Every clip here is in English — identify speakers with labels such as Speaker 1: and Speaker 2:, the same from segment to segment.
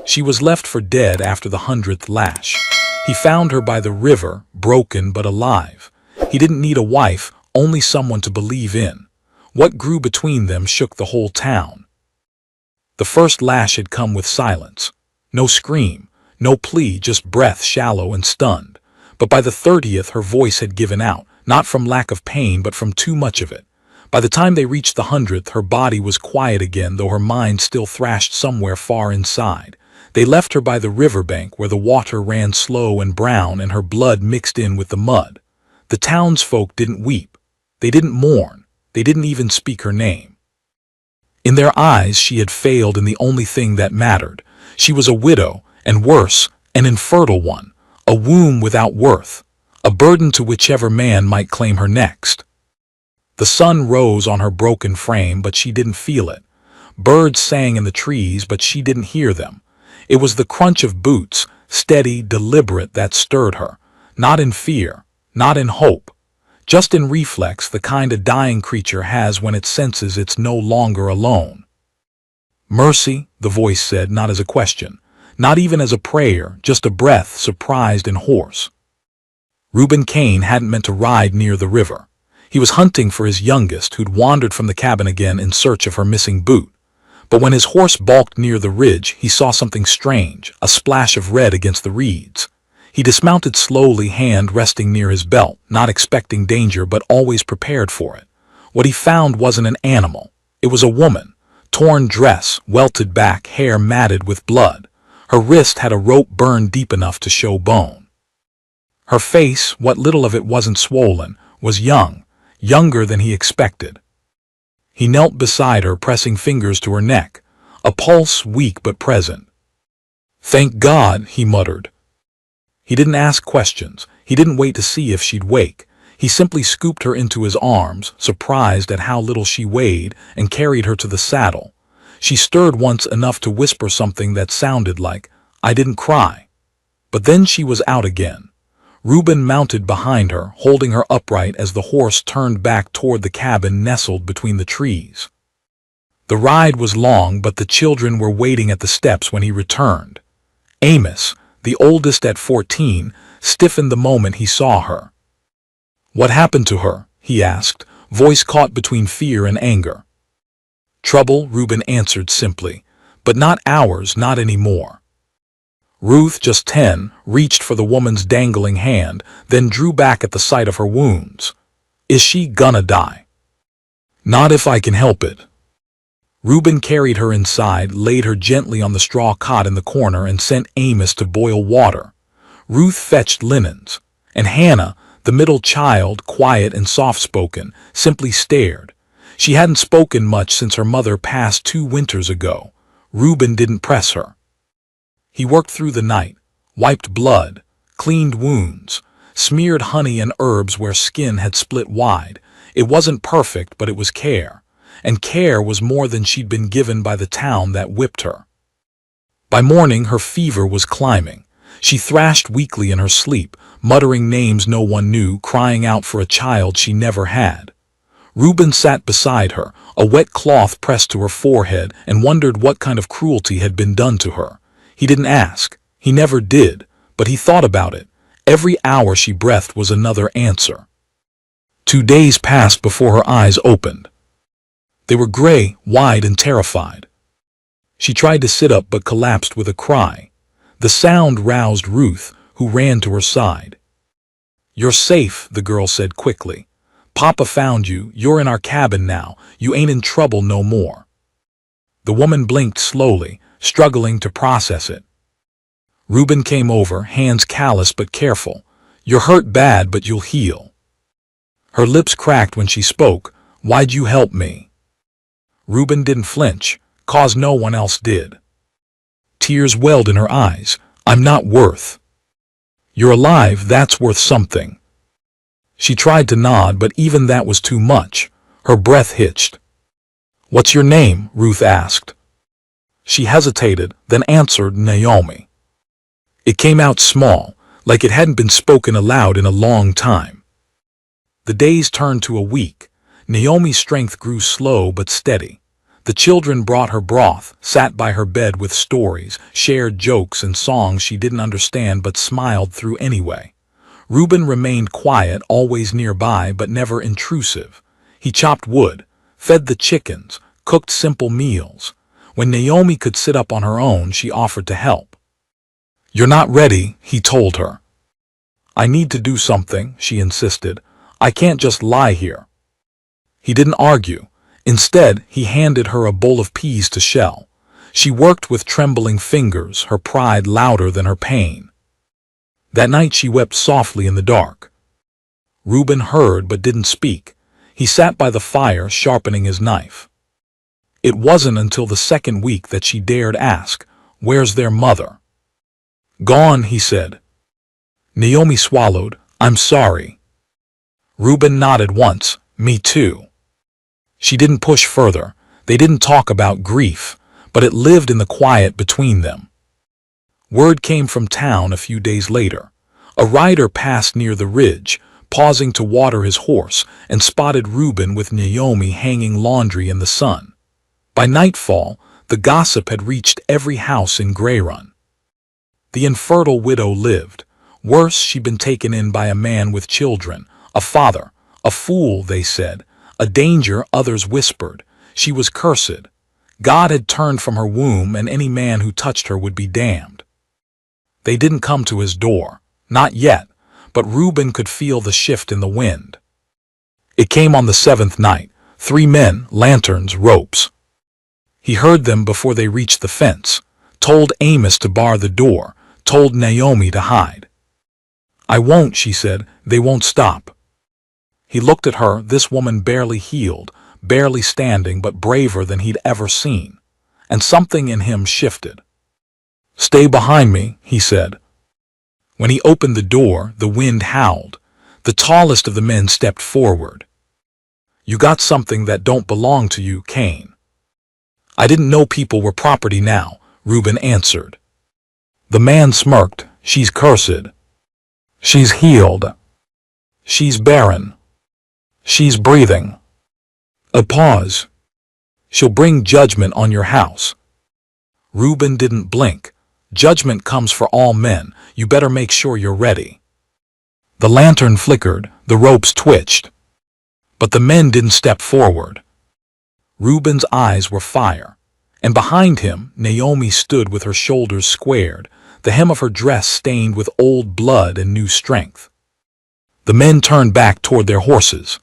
Speaker 1: She was left for dead after the 100th lash. He found her by the river, broken but alive. He didn't need a wife, only someone to believe in. What grew between them shook the whole town. The first lash had come with silence. No scream, no plea, just breath, shallow and stunned. But by the 30th, her voice had given out, not from lack of pain, but from too much of it. By the time they reached the 100th, her body was quiet again, though her mind still thrashed somewhere far inside. They left her by the riverbank, where the water ran slow and brown and her blood mixed in with the mud. The townsfolk didn't weep. They didn't mourn. They didn't even speak her name. In their eyes, she had failed in the only thing that mattered. She was a widow, and worse, an infertile one, a womb without worth, a burden to whichever man might claim her next. The sun rose on her broken frame, but she didn't feel it. Birds sang in the trees, but she didn't hear them. It was the crunch of boots, steady, deliberate, that stirred her, not in fear, not in hope, just in reflex, the kind a dying creature has when it senses it's no longer alone. "Mercy," the voice said, not as a question, not even as a prayer, just a breath, surprised and hoarse. Reuben Kane hadn't meant to ride near the river. He was hunting for his youngest, who'd wandered from the cabin again in search of her missing boot. But when his horse balked near the ridge, he saw something strange, a splash of red against the reeds. He dismounted slowly, hand resting near his belt, not expecting danger but always prepared for it. What he found wasn't an animal. It was a woman. Torn dress, welted back, hair matted with blood. Her wrist had a rope burned deep enough to show bone. Her face, what little of it wasn't swollen, was young, younger than he expected. He knelt beside her, pressing fingers to her neck, a pulse weak but present. "Thank God," he muttered. He didn't ask questions. He didn't wait to see if she'd wake. He simply scooped her into his arms, surprised at how little she weighed, and carried her to the saddle. She stirred once, enough to whisper something that sounded like, "I didn't cry." But then she was out again. Reuben mounted behind her, holding her upright as the horse turned back toward the cabin nestled between the trees. The ride was long, but the children were waiting at the steps when he returned. Amos, the oldest at 14, stiffened the moment he saw her. "What happened to her?" he asked, voice caught between fear and anger. "Trouble," Reuben answered simply, "but not ours, not anymore." Ruth, just 10, reached for the woman's dangling hand, then drew back at the sight of her wounds. "Is she gonna die?" "Not if I can help it." Reuben carried her inside, laid her gently on the straw cot in the corner, and sent Amos to boil water. Ruth fetched linens, and Hannah, the middle child, quiet and soft-spoken, simply stared. She hadn't spoken much since her mother passed 2 winters ago. Reuben didn't press her. He worked through the night, wiped blood, cleaned wounds, smeared honey and herbs where skin had split wide. It wasn't perfect, but it was care. And care was more than she'd been given by the town that whipped her. By morning, her fever was climbing. She thrashed weakly in her sleep, muttering names no one knew, crying out for a child she never had. Reuben sat beside her, a wet cloth pressed to her forehead, and wondered what kind of cruelty had been done to her. He didn't ask. He never did. But he thought about it. Every hour she breathed was another answer. 2 days passed before her eyes opened. They were gray, wide, and terrified. She tried to sit up but collapsed with a cry. The sound roused Ruth, who ran to her side. "You're safe," the girl said quickly. "Papa found you. You're in our cabin now. You ain't in trouble no more." The woman blinked slowly, struggling to process it. Reuben came over, hands callous but careful. "You're hurt bad, but you'll heal." Her lips cracked when she spoke. "Why'd you help me?" Reuben didn't flinch, 'cause no one else did. Tears welled in her eyes. "I'm not worth." "You're alive, that's worth something." She tried to nod, but even that was too much. Her breath hitched. "What's your name?" Ruth asked. She hesitated, then answered, "Naomi." It came out small, like it hadn't been spoken aloud in a long time. The days turned to a week. Naomi's strength grew slow but steady. The children brought her broth, sat by her bed with stories, shared jokes and songs she didn't understand but smiled through anyway. Reuben remained quiet, always nearby but never intrusive. He chopped wood, fed the chickens, cooked simple meals. When Naomi could sit up on her own, she offered to help. "You're not ready," he told her. "I need to do something," she insisted. "I can't just lie here." He didn't argue. Instead, he handed her a bowl of peas to shell. She worked with trembling fingers, her pride louder than her pain. That night she wept softly in the dark. Reuben heard but didn't speak. He sat by the fire, sharpening his knife. It wasn't until the second week that she dared ask, "Where's their mother?" "Gone," he said. Naomi swallowed. "I'm sorry." Reuben nodded once. "Me too." She didn't push further. They didn't talk about grief, but it lived in the quiet between them. Word came from town a few days later. A rider passed near the ridge, pausing to water his horse, and spotted Reuben with Naomi hanging laundry in the sun. By nightfall, the gossip had reached every house in Grey Run. The infertile widow lived. Worse, she'd been taken in by a man with children, a father, a fool, they said, a danger, others whispered. She was cursed. God had turned from her womb, and any man who touched her would be damned. They didn't come to his door. Not yet, but Reuben could feel the shift in the wind. It came on the seventh night. 3 men, lanterns, ropes. He heard them before they reached the fence, told Amos to bar the door, told Naomi to hide. "I won't," she said. "They won't stop." He looked at her, this woman barely healed, barely standing, but braver than he'd ever seen. And something in him shifted. "Stay behind me," he said. When he opened the door, the wind howled. The tallest of the men stepped forward. "You got something that don't belong to you, Cain." "I didn't know people were property now," Reuben answered. The man smirked. "She's cursed. She's healed. She's barren. She's breathing." A pause. "She'll bring judgment on your house." Reuben didn't blink. "Judgment comes for all men. You better make sure you're ready." The lantern flickered, the ropes twitched. But the men didn't step forward. Reuben's eyes were fire. And behind him, Naomi stood with her shoulders squared, the hem of her dress stained with old blood and new strength. The men turned back toward their horses.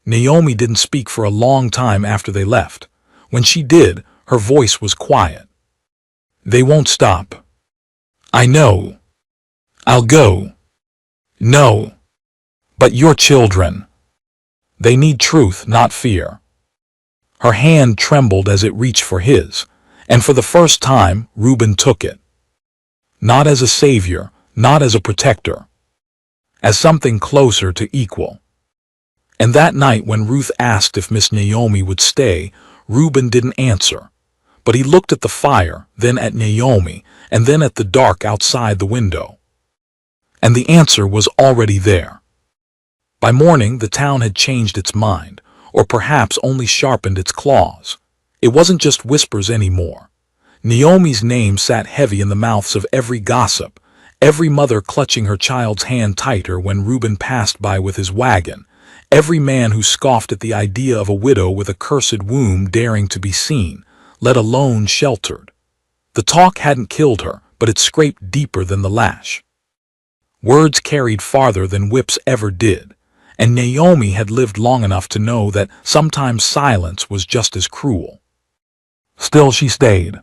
Speaker 1: Naomi didn't speak for a long time after they left. When she did, her voice was quiet. "They won't stop. I know. I'll go. No. But your children. They need truth, not fear." Her hand trembled as it reached for his, and for the first time, Reuben took it. Not as a savior, not as a protector. As something closer to equal. And that night when Ruth asked if Miss Naomi would stay, Reuben didn't answer. But he looked at the fire, then at Naomi, and then at the dark outside the window. And the answer was already there. By morning, the town had changed its mind, or perhaps only sharpened its claws. It wasn't just whispers anymore. Naomi's name sat heavy in the mouths of every gossip, every mother clutching her child's hand tighter when Reuben passed by with his wagon, every man who scoffed at the idea of a widow with a cursed womb daring to be seen, let alone sheltered. The talk hadn't killed her, but it scraped deeper than the lash. Words carried farther than whips ever did, and Naomi had lived long enough to know that sometimes silence was just as cruel. Still she stayed.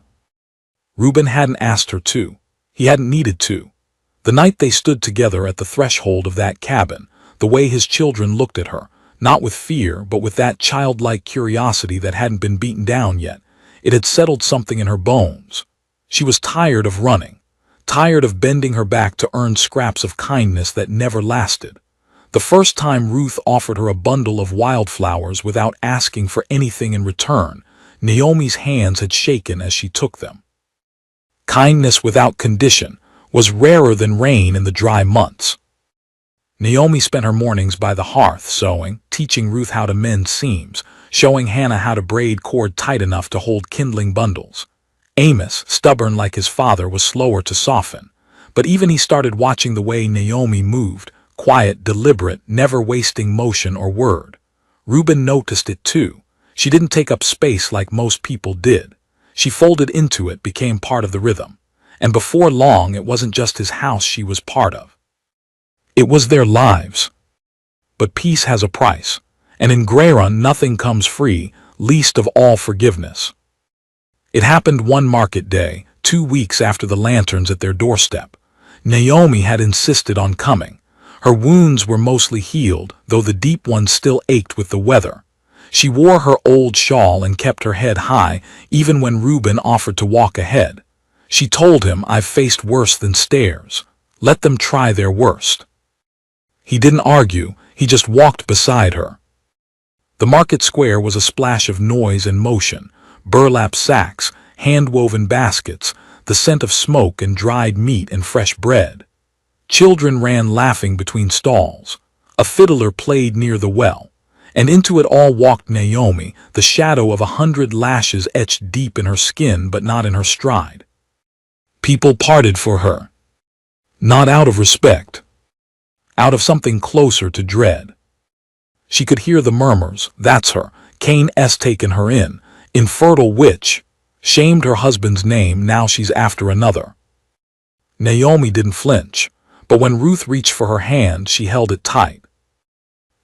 Speaker 1: Reuben hadn't asked her to. He hadn't needed to. The night they stood together at the threshold of that cabin, the way his children looked at her, not with fear, but with that childlike curiosity that hadn't been beaten down yet, it had settled something in her bones. She was tired of running, tired of bending her back to earn scraps of kindness that never lasted. The first time Ruth offered her a bundle of wildflowers without asking for anything in return, Naomi's hands had shaken as she took them. Kindness without condition was rarer than rain in the dry months. Naomi spent her mornings by the hearth sewing, teaching Ruth how to mend seams, showing Hannah how to braid cord tight enough to hold kindling bundles. Amos, stubborn like his father, was slower to soften, but even he started watching the way Naomi moved, quiet, deliberate, never wasting motion or word. Reuben noticed it too. She didn't take up space like most people did. She folded into it, became part of the rhythm. And before long, it wasn't just his house she was part of. It was their lives. But peace has a price, and in Grayron nothing comes free, least of all forgiveness. It happened one market day, 2 weeks after the lanterns at their doorstep. Naomi had insisted on coming. Her wounds were mostly healed, though the deep ones still ached with the weather. She wore her old shawl and kept her head high, even when Reuben offered to walk ahead. She told him, "I've faced worse than stairs. Let them try their worst." He didn't argue, he just walked beside her. The market square was a splash of noise and motion, burlap sacks, hand-woven baskets, the scent of smoke and dried meat and fresh bread. Children ran laughing between stalls. A fiddler played near the well. And into it all walked Naomi, the shadow of 100 lashes etched deep in her skin but not in her stride. People parted for her. Not out of respect. Out of something closer to dread. She could hear the murmurs, "That's her, Cain's taken her in, infertile witch, shamed her husband's name, now she's after another." Naomi didn't flinch, but when Ruth reached for her hand, she held it tight.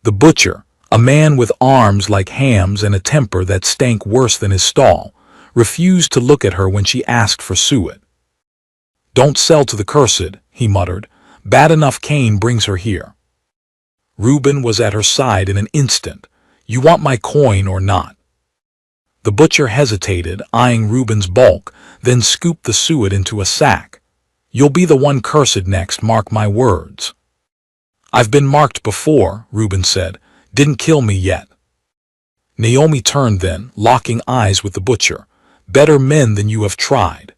Speaker 1: The butcher, a man with arms like hams and a temper that stank worse than his stall, refused to look at her when she asked for suet. "Don't sell to the cursed," he muttered. "Bad enough Cain brings her here." Reuben was at her side in an instant. "You want my coin or not?" The butcher hesitated, eyeing Reuben's bulk, then scooped the suet into a sack. "You'll be the one cursed next, mark my words." "I've been marked before," Reuben said. "Didn't kill me yet." Naomi turned then, locking eyes with the butcher. "Better men than you have tried."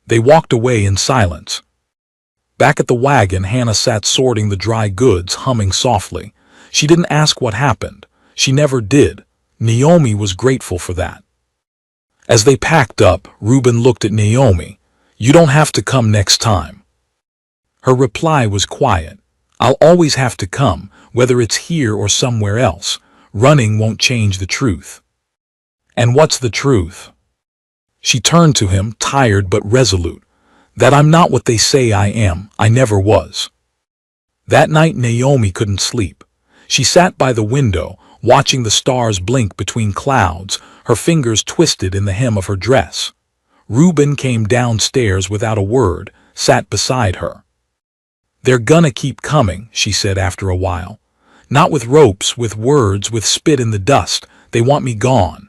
Speaker 1: They walked away in silence. Back at the wagon, Hannah sat sorting the dry goods, humming softly. She didn't ask what happened. She never did. Naomi was grateful for that. As they packed up, Reuben looked at Naomi. "You don't have to come next time." Her reply was quiet. "I'll always have to come, whether it's here or somewhere else. Running won't change the truth." "And what's the truth?" She turned to him, tired but resolute. "That I'm not what they say I am. I never was." That night Naomi couldn't sleep. She sat by the window, watching the stars blink between clouds, her fingers twisted in the hem of her dress. Reuben came downstairs without a word, sat beside her. "They're gonna keep coming," she said after a while. "Not with ropes, with words, with spit in the dust. They want me gone."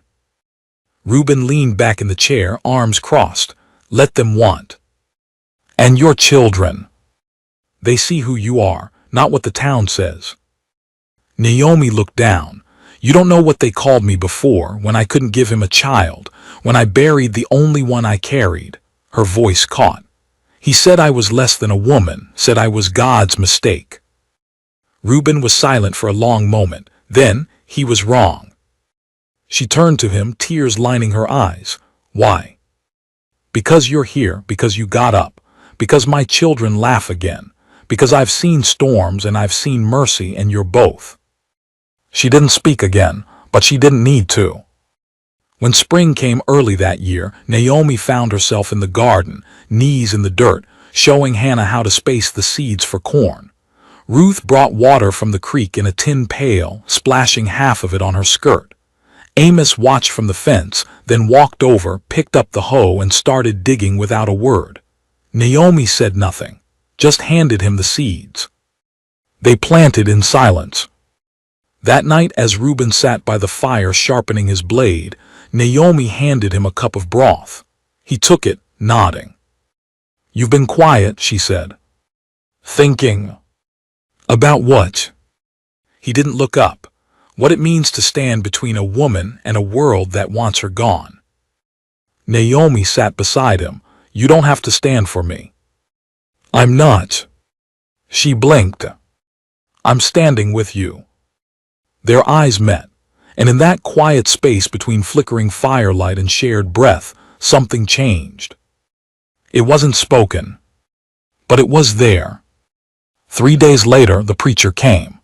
Speaker 1: Reuben leaned back in the chair, arms crossed. "Let them want. And your children. They see who you are, not what the town says." Naomi looked down. "You don't know what they called me before, when I couldn't give him a child, when I buried the only one I carried." Her voice caught. "He said I was less than a woman, said I was God's mistake." Reuben was silent for a long moment. Then, "He was wrong." She turned to him, tears lining her eyes. "Why?" "Because you're here, because you got up, because my children laugh again, because I've seen storms and I've seen mercy, and you're both." She didn't speak again, but she didn't need to. When spring came early that year, Naomi found herself in the garden, knees in the dirt, showing Hannah how to space the seeds for corn. Ruth brought water from the creek in a tin pail, splashing half of it on her skirt. Amos watched from the fence, then walked over, picked up the hoe, and started digging without a word. Naomi said nothing, just handed him the seeds. They planted in silence. That night, as Reuben sat by the fire sharpening his blade, Naomi handed him a cup of broth. He took it, nodding. "You've been quiet," she said. "Thinking." "About what?" He didn't look up. "What it means to stand between a woman and a world that wants her gone." Naomi sat beside him. "You don't have to stand for me." "I'm not." She blinked. "I'm standing with you." Their eyes met, And in that quiet space between flickering firelight and shared breath, something changed. It wasn't spoken, but it was there. 3 days later, the preacher came.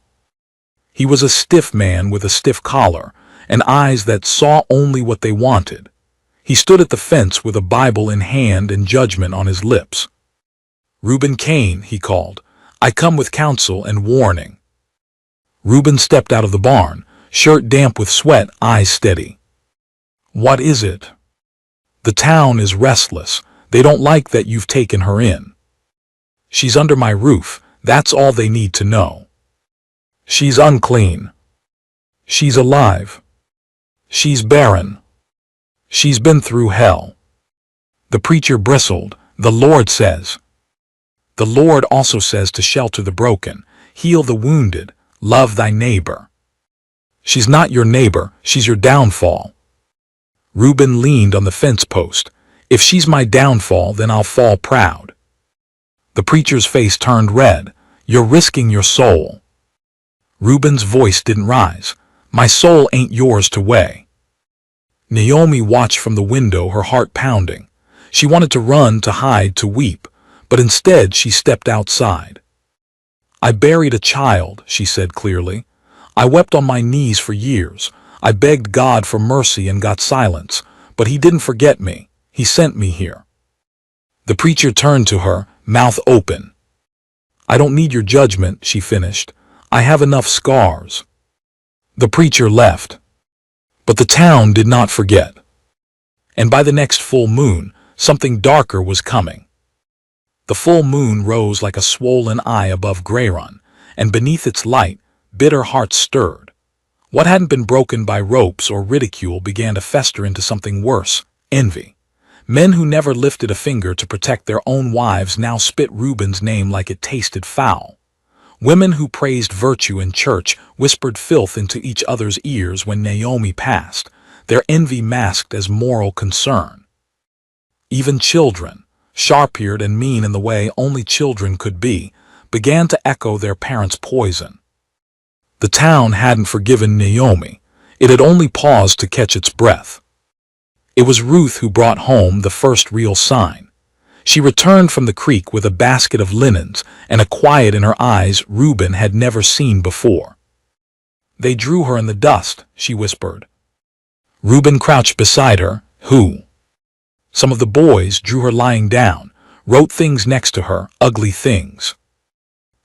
Speaker 1: He was a stiff man with a stiff collar and eyes that saw only what they wanted. He stood at the fence with a Bible in hand and judgment on his lips. "Reuben Kane," he called, "I come with counsel and warning." Reuben stepped out of the barn, shirt damp with sweat, eyes steady. "What is it?" "The town is restless. They don't like that you've taken her in. She's under my roof. That's all they need to know. She's unclean. She's alive. She's barren. She's been through hell." The preacher bristled. "The Lord says." "The Lord also says to shelter the broken, heal the wounded, love thy neighbor." "She's not your neighbor, she's your downfall." Reuben leaned on the fence post. "If she's my downfall, then I'll fall proud." The preacher's face turned red. "You're risking your soul." Reuben's voice didn't rise. "My soul ain't yours to weigh." Naomi watched from the window, her heart pounding. She wanted to run, to hide, to weep, but instead she stepped outside. "I buried a child," she said clearly. "I wept on my knees for years. I begged God for mercy and got silence, but he didn't forget me. He sent me here." The preacher turned to her, mouth open. "I don't need your judgment," she finished. "I have enough scars." The preacher left. But the town did not forget. And by the next full moon, something darker was coming. The full moon rose like a swollen eye above Greyrun, and beneath its light, bitter hearts stirred. What hadn't been broken by ropes or ridicule began to fester into something worse: envy. Men who never lifted a finger to protect their own wives now spit Reuben's name like it tasted foul. Women who praised virtue in church whispered filth into each other's ears when Naomi passed, their envy masked as moral concern. Even children, sharp-eared and mean in the way only children could be, began to echo their parents' poison. The town hadn't forgiven Naomi. It had only paused to catch its breath. It was Ruth who brought home the first real sign. She returned from the creek with a basket of linens and a quiet in her eyes Reuben had never seen before. "They drew her in the dust," she whispered. Reuben crouched beside her. "Who?" "Some of the boys drew her lying down, wrote things next to her, ugly things."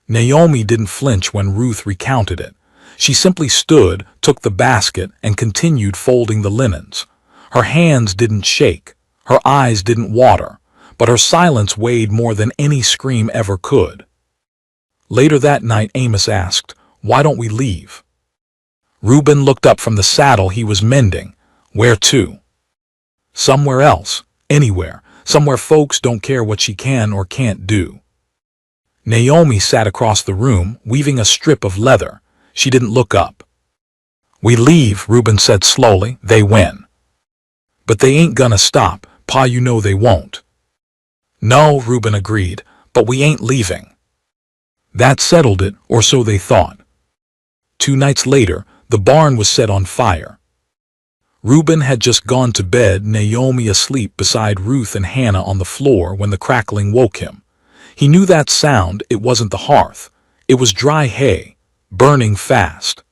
Speaker 1: Naomi didn't flinch when Ruth recounted it. She simply stood, took the basket, and continued folding the linens. Her hands didn't shake, her eyes didn't water, but her silence weighed more than any scream ever could. Later that night, Amos asked, "Why don't we leave?" Reuben looked up from the saddle he was mending. "Where to?" "Somewhere else. Anywhere. Somewhere folks don't care what she can or can't do." Naomi sat across the room, weaving a strip of leather. She didn't look up. "We leave," Reuben said slowly. "They win." "But they ain't gonna stop, Pa, you know they won't." "No," Reuben agreed, "but we ain't leaving." That settled it, or so they thought. 2 nights later, the barn was set on fire. Reuben had just gone to bed, Naomi asleep beside Ruth and Hannah on the floor when the crackling woke him. He knew that sound. It wasn't the hearth. It was dry hay, burning fast.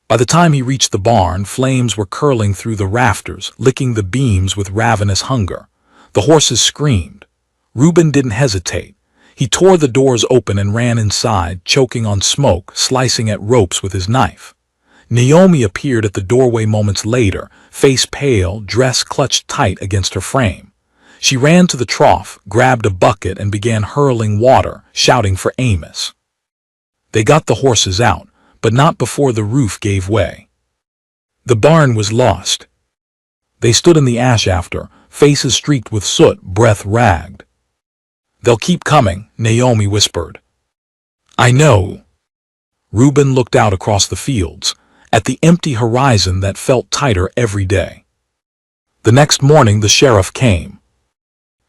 Speaker 1: By the time he reached the barn, flames were curling through the rafters, licking the beams with ravenous hunger. The horses screamed. Reuben didn't hesitate. He tore the doors open and ran inside, choking on smoke, slicing at ropes with his knife. Naomi appeared at the doorway moments later, face pale, dress clutched tight against her frame. She ran to the trough, grabbed a bucket, and began hurling water, shouting for Amos. They got the horses out, but not before the roof gave way. The barn was lost. They stood in the ash after, faces streaked with soot, breath ragged. "They'll keep coming," Naomi whispered. "I know." Reuben looked out across the fields, at the empty horizon that felt tighter every day. The next morning the sheriff came.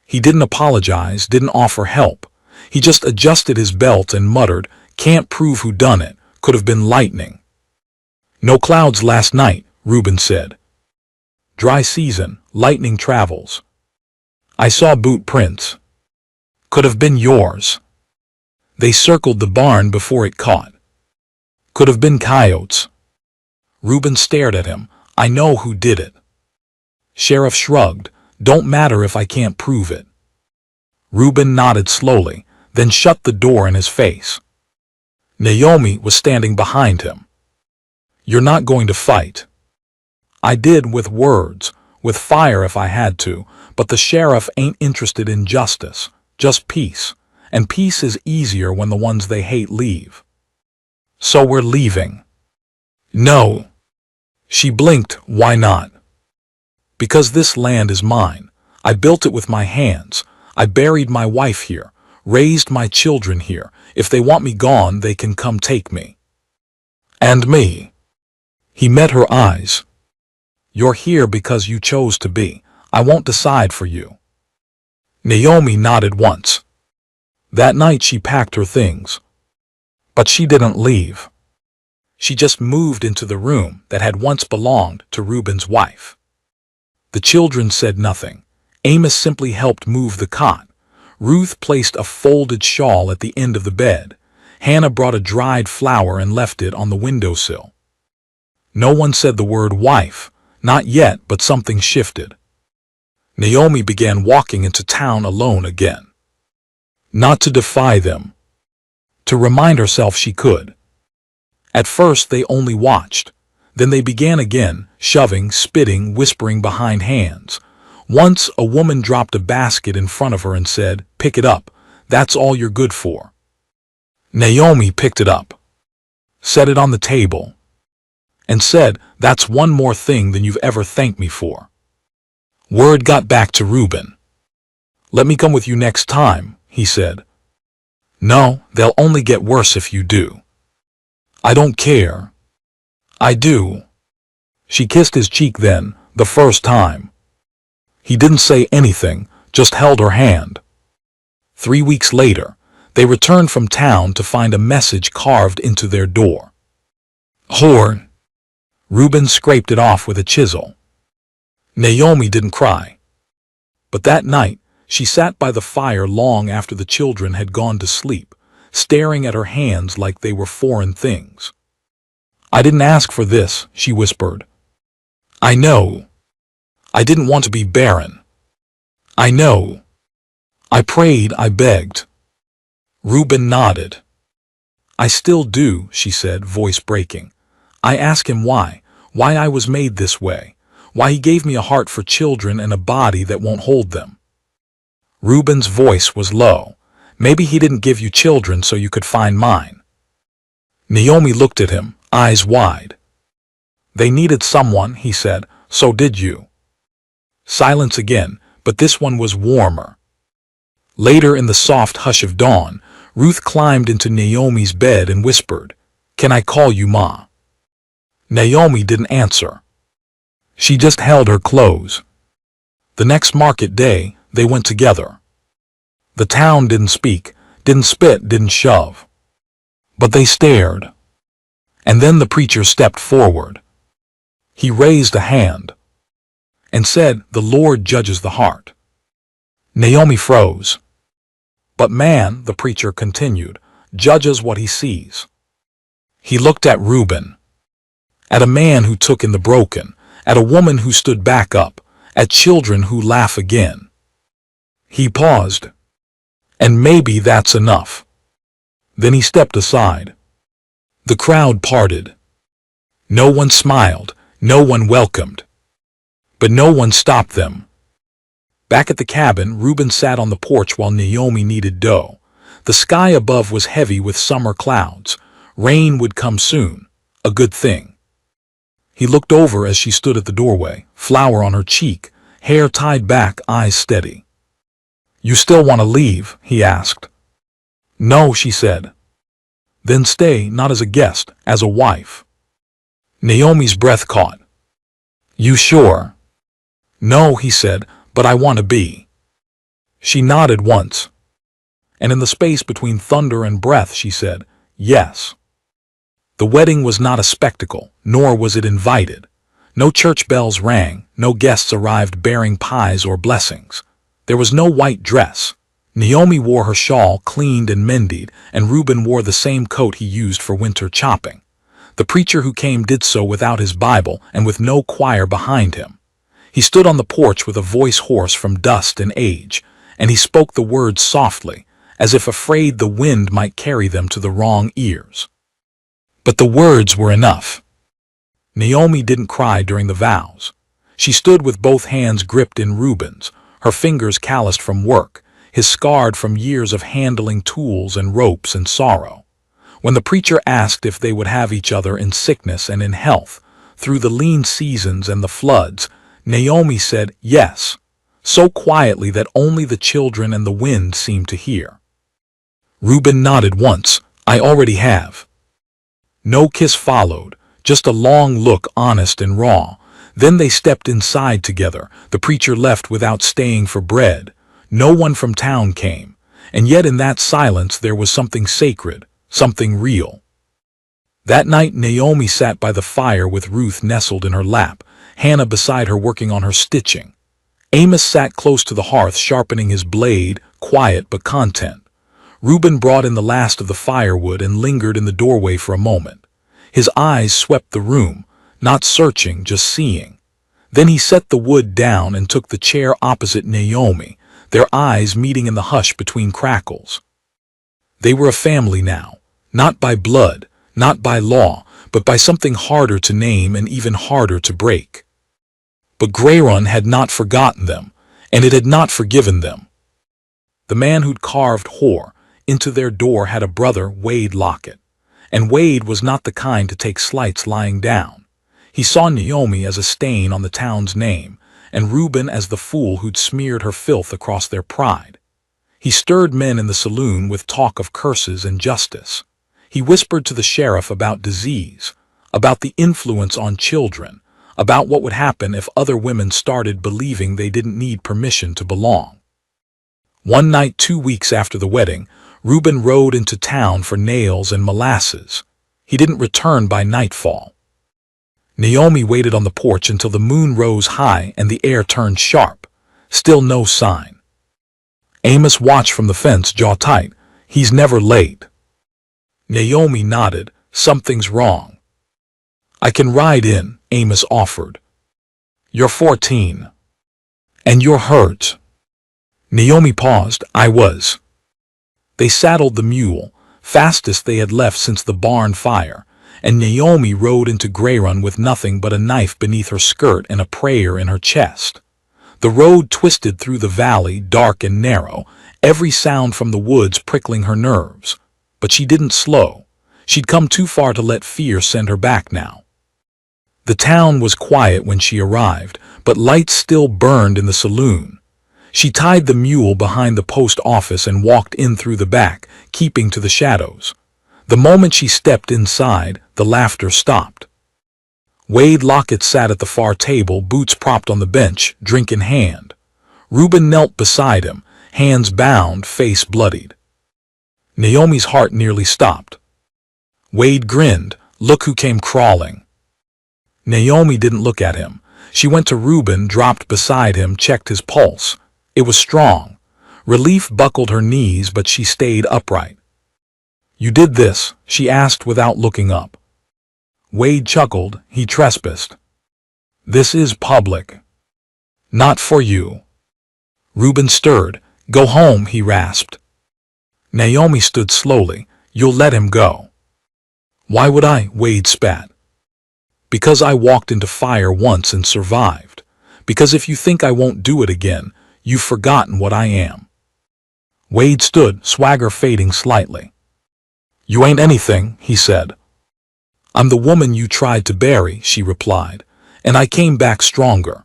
Speaker 1: He didn't apologize, didn't offer help. He just adjusted his belt and muttered, "Can't prove who done it. Could have been lightning." No clouds last night, Reuben said. Dry season, lightning travels. I saw boot prints. Could have been yours. They circled the barn before it caught. Could have been coyotes. Reuben stared at him. I know who did it. Sheriff shrugged. Don't matter if I can't prove it. Reuben nodded slowly, then shut the door in his face. Naomi was standing behind him. You're not going to fight. I did with words, with fire if I had to, but the sheriff ain't interested in justice, just peace, and peace is easier when the ones they hate leave. So we're leaving. No. She blinked. Why not? Because this land is mine. I built it with my hands. I buried my wife here, raised my children here. If they want me gone, they can come take me. And me. He met her eyes. You're here because you chose to be. I won't decide for you. Naomi nodded once. That night she packed her things. But she didn't leave. She just moved into the room that had once belonged to Reuben's wife. The children said nothing. Amos simply helped move the cot. Ruth placed a folded shawl at the end of the bed. Hannah brought a dried flower and left it on the windowsill. No one said the word wife. Not yet, but something shifted. Naomi began walking into town alone again. Not to defy them. To remind herself she could. At first they only watched. Then they began again, shoving, spitting, whispering behind hands. Once a woman dropped a basket in front of her and said, "Pick it up. That's all you're good for." Naomi picked it up, set it on the table, and said, "That's one more thing than you've ever thanked me for." Word got back to Reuben. "Let me come with you next time," he said. "No, they'll only get worse if you do." "I don't care." "I do." She kissed his cheek then, the first time. He didn't say anything, just held her hand. 3 weeks later, they returned from town to find a message carved into their door. "Whore." Reuben scraped it off with a chisel. Naomi didn't cry. But that night, she sat by the fire long after the children had gone to sleep, staring at her hands like they were foreign things. "I didn't ask for this," she whispered. "I know. I didn't want to be barren. I know. I prayed, I begged." Reuben nodded. "I still do," she said, voice breaking. "I ask him why I was made this way, why he gave me a heart for children and a body that won't hold them." Reuben's voice was low. "Maybe he didn't give you children so you could find mine." Naomi looked at him, eyes wide. "They needed someone," he said, "so did you." Silence again, but this one was warmer. Later in the soft hush of dawn, Ruth climbed into Naomi's bed and whispered, "Can I call you Ma?" Naomi didn't answer. She just held her close. The next market day, they went together. The town didn't speak, didn't spit, didn't shove. But they stared. And then the preacher stepped forward. He raised a hand and said, "The Lord judges the heart." Naomi froze. "But man," the preacher continued, "judges what he sees." He looked at Reuben, at a man who took in the broken, at a woman who stood back up, at children who laugh again. He paused. "And maybe that's enough." Then he stepped aside. The crowd parted. No one smiled, no one welcomed. But no one stopped them. Back at the cabin, Reuben sat on the porch while Naomi kneaded dough. The sky above was heavy with summer clouds. Rain would come soon. A good thing. He looked over as she stood at the doorway, flower on her cheek, hair tied back, eyes steady. "You still want to leave?" he asked. "No," she said. "Then stay, not as a guest, as a wife." Naomi's breath caught. "You sure?" "No," he said, "but I want to be." She nodded once. And in the space between thunder and breath, she said, "Yes." The wedding was not a spectacle, nor was it invited. No church bells rang, no guests arrived bearing pies or blessings. There was no white dress. Naomi wore her shawl cleaned and mended, and Reuben wore the same coat he used for winter chopping. The preacher who came did so without his Bible and with no choir behind him. He stood on the porch with a voice hoarse from dust and age, and he spoke the words softly, as if afraid the wind might carry them to the wrong ears. But the words were enough. Naomi didn't cry during the vows. She stood with both hands gripped in Reuben's, her fingers calloused from work, his scarred from years of handling tools and ropes and sorrow. When the preacher asked if they would have each other in sickness and in health, through the lean seasons and the floods, Naomi said yes, so quietly that only the children and the wind seemed to hear. Reuben nodded once. I already have. No kiss followed, just a long look, honest and raw. Then they stepped inside together. The preacher left without staying for bread. No one from town came, and yet in that silence there was something sacred, something real. That night Naomi sat by the fire with Ruth nestled in her lap, Hannah beside her working on her stitching. Amos sat close to the hearth sharpening his blade, quiet but content. Reuben brought in the last of the firewood and lingered in the doorway for a moment. His eyes swept the room, not searching, just seeing. Then he set the wood down and took the chair opposite Naomi, their eyes meeting in the hush between crackles. They were a family now, not by blood, not by law, but by something harder to name and even harder to break. But Grayron had not forgotten them, and it had not forgiven them. The man who'd carved whore into their door had a brother, Wade Lockett, and Wade was not the kind to take slights lying down. He saw Naomi as a stain on the town's name, and Reuben as the fool who'd smeared her filth across their pride. He stirred men in the saloon with talk of curses and justice. He whispered to the sheriff about disease, about the influence on children, about what would happen if other women started believing they didn't need permission to belong. One night 2 weeks after the wedding, Reuben rode into town for nails and molasses. He didn't return by nightfall. Naomi waited on the porch until the moon rose high and the air turned sharp. Still no sign. Amos watched from the fence, jaw tight. He's never late. Naomi nodded. Something's wrong. I can ride in, Amos offered. You're 14. And you're hurt. Naomi paused. I was. They saddled the mule, fastest they had left since the barn fire, and Naomi rode into Grayron with nothing but a knife beneath her skirt and a prayer in her chest. The road twisted through the valley, dark and narrow, every sound from the woods prickling her nerves. But she didn't slow. She'd come too far to let fear send her back now. The town was quiet when she arrived, but lights still burned in the saloon. She tied the mule behind the post office and walked in through the back, keeping to the shadows. The moment she stepped inside, the laughter stopped. Wade Lockett sat at the far table, boots propped on the bench, drink in hand. Reuben knelt beside him, hands bound, face bloodied. Naomi's heart nearly stopped. Wade grinned. Look who came crawling. Naomi didn't look at him. She went to Reuben, dropped beside him, checked his pulse. It was strong. Relief buckled her knees, but she stayed upright. You did this? She asked without looking up. Wade chuckled. He trespassed. This is public. Not for you. Reuben stirred. Go home, he rasped. Naomi stood slowly. You'll let him go. Why would I? Wade spat. Because I walked into fire once and survived. Because if you think I won't do it again, you've forgotten what I am. Wade stood, swagger fading slightly. You ain't anything, he said. I'm the woman you tried to bury, she replied, and I came back stronger.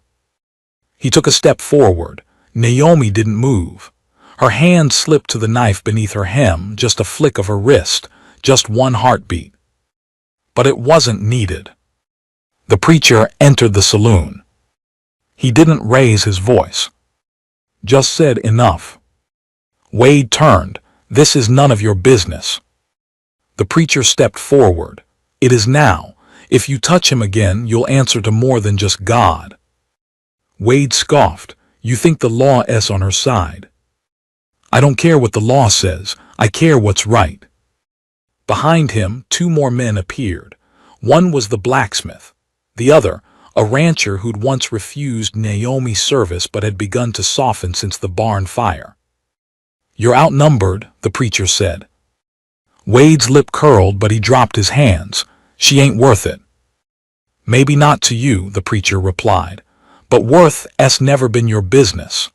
Speaker 1: He took a step forward. Naomi didn't move. Her hand slipped to the knife beneath her hem, just a flick of her wrist, just one heartbeat. But it wasn't needed. The preacher entered the saloon. He didn't raise his voice. Just said enough. Wade turned. This is none of your business. The preacher stepped forward. It is now. If you touch him again, you'll answer to more than just God. Wade scoffed. You think the law is on her side? I don't care what the law says. I care what's right. Behind him, two more men appeared. One was the blacksmith. The other, a rancher who'd once refused Naomi's service but had begun to soften since the barn fire. You're outnumbered, the preacher said. Wade's lip curled, but he dropped his hands. She ain't worth it. Maybe not to you, the preacher replied, but worth's never been your business.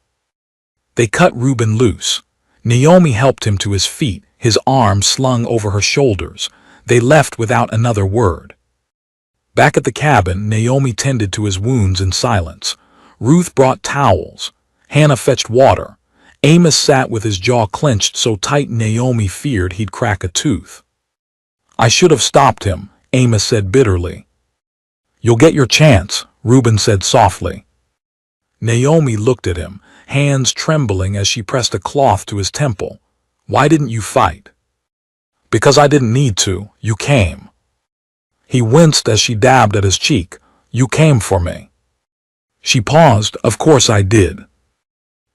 Speaker 1: They cut Reuben loose. Naomi helped him to his feet, his arms slung over her shoulders. They left without another word. Back at the cabin, Naomi tended to his wounds in silence. Ruth brought towels. Hannah fetched water. Amos sat with his jaw clenched so tight Naomi feared he'd crack a tooth. I should have stopped him, Amos said bitterly. You'll get your chance, Reuben said softly. Naomi looked at him, hands trembling as she pressed a cloth to his temple. Why didn't you fight? Because I didn't need to. You came. He winced as she dabbed at his cheek. You came for me. She paused. Of course I did.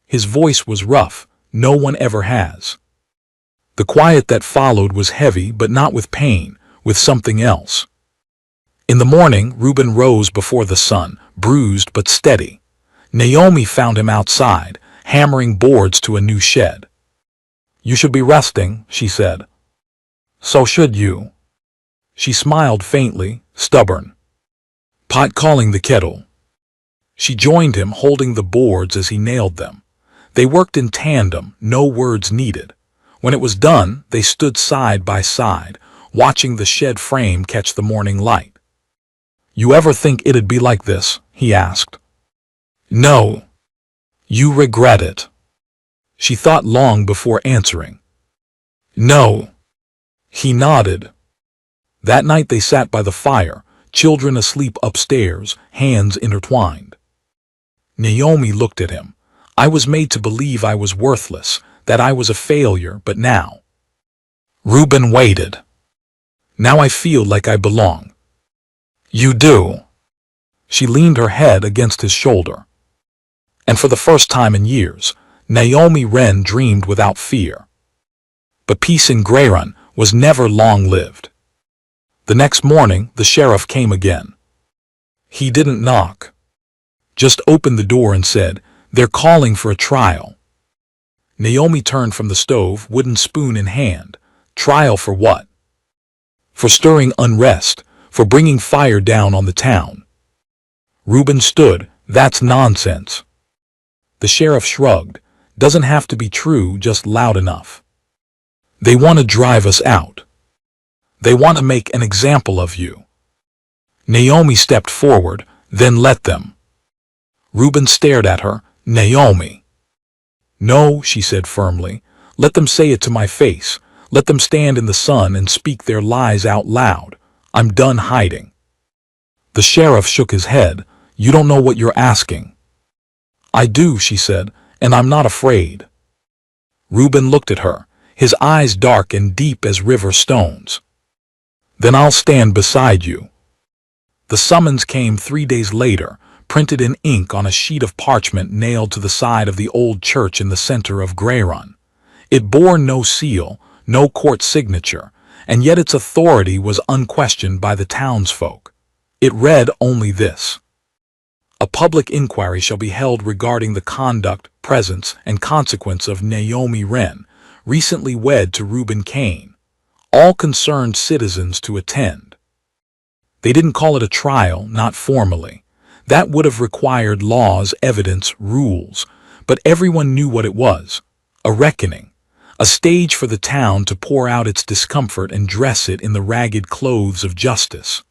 Speaker 1: His voice was rough. No one ever has. The quiet that followed was heavy, but not with pain, with something else. In the morning, Reuben rose before the sun, bruised but steady. Naomi found him outside, hammering boards to a new shed. You should be resting, she said. So should you. She smiled faintly, stubborn. Pot calling the kettle. She joined him, holding the boards as he nailed them. They worked in tandem, no words needed. When it was done, they stood side by side, watching the shed frame catch the morning light. You ever think it'd be like this? He asked. No. You regret it. She thought long before answering. No. He nodded. That night they sat by the fire, children asleep upstairs, hands intertwined. Naomi looked at him. I was made to believe I was worthless, that I was a failure, but now. Reuben waited. Now I feel like I belong. You do. She leaned her head against his shoulder. And for the first time in years, Naomi Wren dreamed without fear. But peace in Grayron was never long-lived. The next morning, the sheriff came again. He didn't knock. Just opened the door and said, They're calling for a trial. Naomi turned from the stove, wooden spoon in hand. Trial for what? For stirring unrest, for bringing fire down on the town. Reuben stood. That's nonsense. The sheriff shrugged. Doesn't have to be true, just loud enough. They want to drive us out. They want to make an example of you. Naomi stepped forward, then let them. Reuben stared at her. Naomi. No, she said firmly. Let them say it to my face. Let them stand in the sun and speak their lies out loud. I'm done hiding. The sheriff shook his head. You don't know what you're asking. I do, she said, and I'm not afraid. Reuben looked at her, his eyes dark and deep as river stones. Then I'll stand beside you. The summons came 3 days later, printed in ink on a sheet of parchment nailed to the side of the old church in the center of Grayron. It bore no seal, no court signature, and yet its authority was unquestioned by the townsfolk. It read only this. A public inquiry shall be held regarding the conduct, presence, and consequence of Naomi Wren, recently wed to Reuben Kane. All concerned citizens to attend. They didn't call it a trial, not formally. That would have required laws, evidence, rules, but everyone knew what it was. A reckoning. A stage for the town to pour out its discomfort and dress it in the ragged clothes of justice.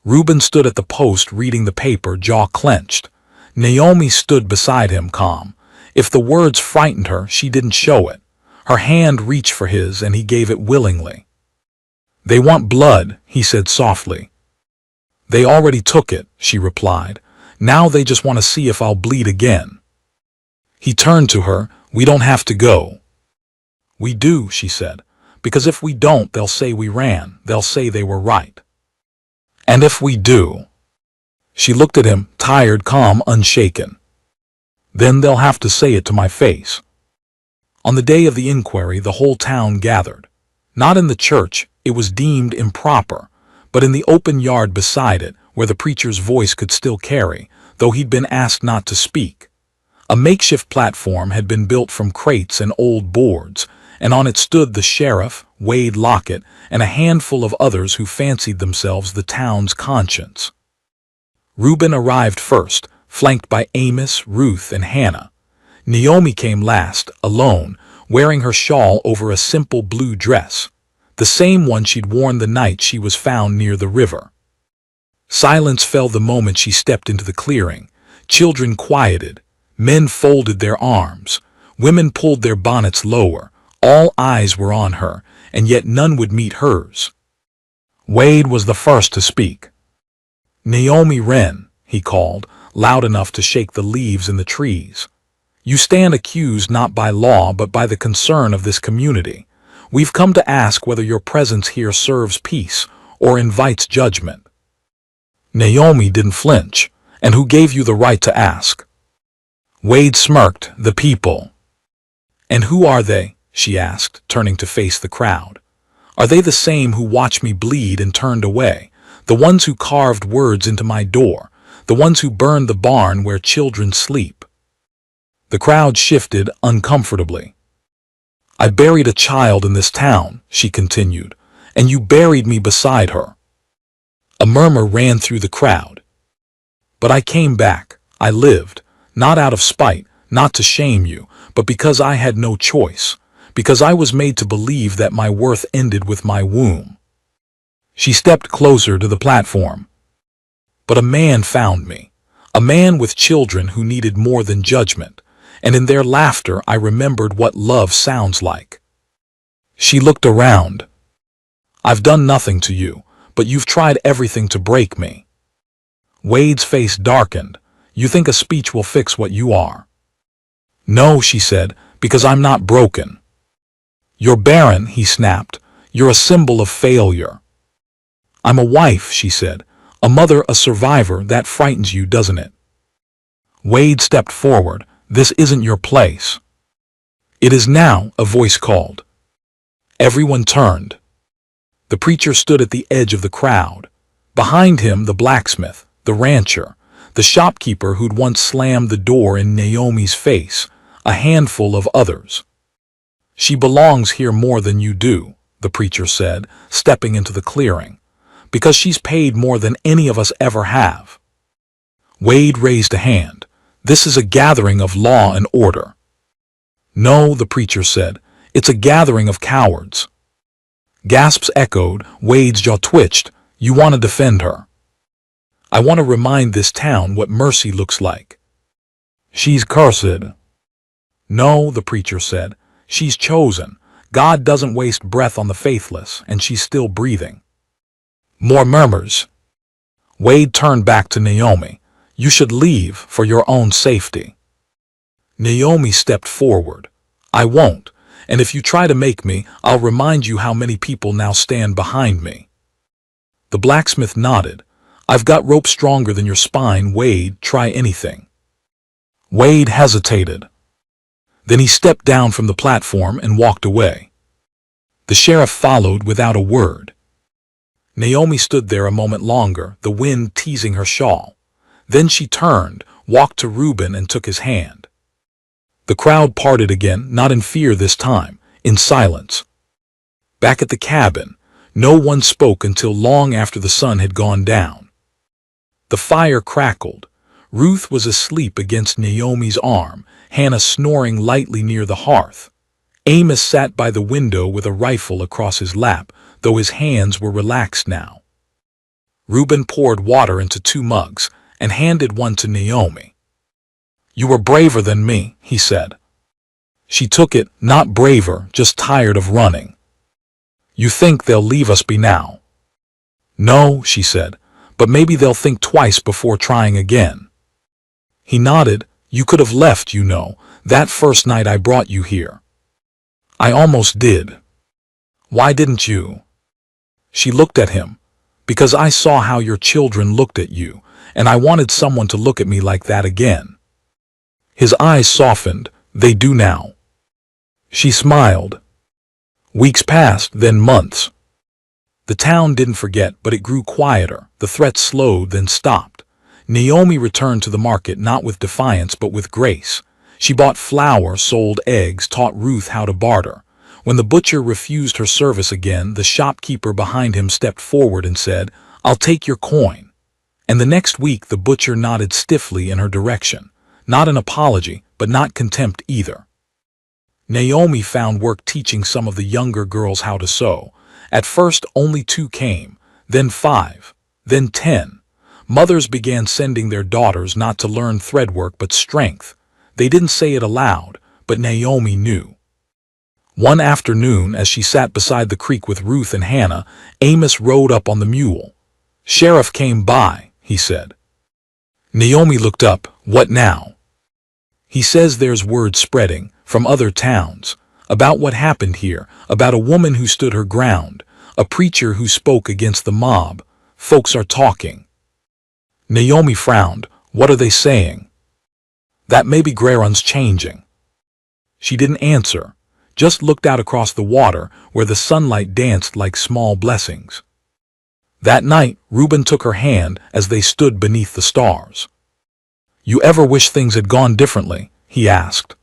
Speaker 1: Reuben stood at the post reading the paper, jaw clenched. Naomi stood beside him, calm. If the words frightened her, she didn't show it. Her hand reached for his, and he gave it willingly. They want blood, he said softly. They already took it, she replied. Now they just want to see if I'll bleed again. He turned to her. We don't have to go. We do, she said. Because if we don't, they'll say we ran. They'll say they were right. And if we do? She looked at him, tired, calm, unshaken. Then they'll have to say it to my face. On the day of the inquiry, the whole town gathered. Not in the church, it was deemed improper, but in the open yard beside it, where the preacher's voice could still carry, though he'd been asked not to speak. A makeshift platform had been built from crates and old boards, and on it stood the sheriff, Wade Lockett, and a handful of others who fancied themselves the town's conscience. Reuben arrived first, flanked by Amos, Ruth, and Hannah. Naomi came last, alone, wearing her shawl over a simple blue dress, the same one she'd worn the night she was found near the river. Silence fell the moment she stepped into the clearing. Children quieted, men folded their arms, women pulled their bonnets lower. All eyes were on her, and yet none would meet hers. Wade was the first to speak. "Naomi Wren," he called, loud enough to shake the leaves in the trees. "You stand accused not by law but by the concern of this community. We've come to ask whether your presence here serves peace or invites judgment." Naomi didn't flinch. "And who gave you the right to ask?" Wade smirked. "The people." "And who are they?" she asked, turning to face the crowd. "Are they the same who watched me bleed and turned away? The ones who carved words into my door? The ones who burned the barn where children sleep?" The crowd shifted uncomfortably. "I buried a child in this town," she continued, "and you buried me beside her." A murmur ran through the crowd. "But I came back. I lived, not out of spite, not to shame you, but because I had no choice, because I was made to believe that my worth ended with my womb." She stepped closer to the platform. "But a man found me, a man with children who needed more than judgment, and in their laughter I remembered what love sounds like." She looked around. "I've done nothing to you, but you've tried everything to break me." Wade's face darkened. "You think a speech will fix what you are?" "No," she said, "because I'm not broken." "You're barren," he snapped. "You're a symbol of failure." "I'm a wife," she said. "A mother, a survivor. That frightens you, doesn't it?" Wade stepped forward. "This isn't your place." "It is now," a voice called. Everyone turned. The preacher stood at the edge of the crowd. Behind him, the blacksmith, the rancher, the shopkeeper who'd once slammed the door in Naomi's face, a handful of others. "She belongs here more than you do," the preacher said, stepping into the clearing, "because she's paid more than any of us ever have." Wade raised a hand. "This is a gathering of law and order." "No," the preacher said, "it's a gathering of cowards." Gasps echoed. Wade's jaw twitched. "You want to defend her?" "I want to remind this town what mercy looks like." "She's cursed." "No," the preacher said, "she's chosen. God doesn't waste breath on the faithless, and she's still breathing." More murmurs. Wade turned back to Naomi. "You should leave for your own safety." Naomi stepped forward. "I won't, and if you try to make me, I'll remind you how many people now stand behind me." The blacksmith nodded. "I've got rope stronger than your spine, Wade. Try anything." Wade hesitated. Then he stepped down from the platform and walked away. The sheriff followed without a word. Naomi stood there a moment longer, the wind teasing her shawl. Then she turned, walked to Reuben and took his hand. The crowd parted again, not in fear this time, in silence. Back at the cabin, no one spoke until long after the sun had gone down. The fire crackled. Ruth was asleep against Naomi's arm, Hannah snoring lightly near the hearth. Amos sat by the window with a rifle across his lap, though his hands were relaxed now. Reuben poured water into 2 mugs and handed one to Naomi. "You were braver than me," he said. She took it, not braver, just tired of running. "You think they'll leave us be now?" "No," she said, "but maybe they'll think twice before trying again." He nodded. "You could have left, you know, that first night I brought you here." "I almost did." Why didn't you? She looked at him. Because I saw how your children looked at you, and I wanted someone to look at me like that again. His eyes softened. They do now. She smiled. Weeks passed, then months. The town didn't forget, but it grew quieter. The threats slowed, then stopped. Naomi returned to the market not with defiance but with grace. She bought flour, sold eggs, taught Ruth how to barter. When the butcher refused her service again, the shopkeeper behind him stepped forward and said, "I'll take your coin." And the next week the butcher nodded stiffly in her direction. Not an apology, but not contempt either. Naomi found work teaching some of the younger girls how to sew. At first only 2 came, then 5, then 10. Mothers began sending their daughters not to learn thread work but strength. They didn't say it aloud, but Naomi knew. One afternoon, as she sat beside the creek with Ruth and Hannah, Amos rode up on the mule. "Sheriff came by," he said. Naomi looked up. "What now?" "He says there's word spreading from other towns about what happened here, about a woman who stood her ground, a preacher who spoke against the mob. Folks are talking." Naomi frowned. "What are they saying?" "That maybe Grayron's changing." She didn't answer, just looked out across the water where the sunlight danced like small blessings. That night, Reuben took her hand as they stood beneath the stars. "You ever wish things had gone differently?" he asked.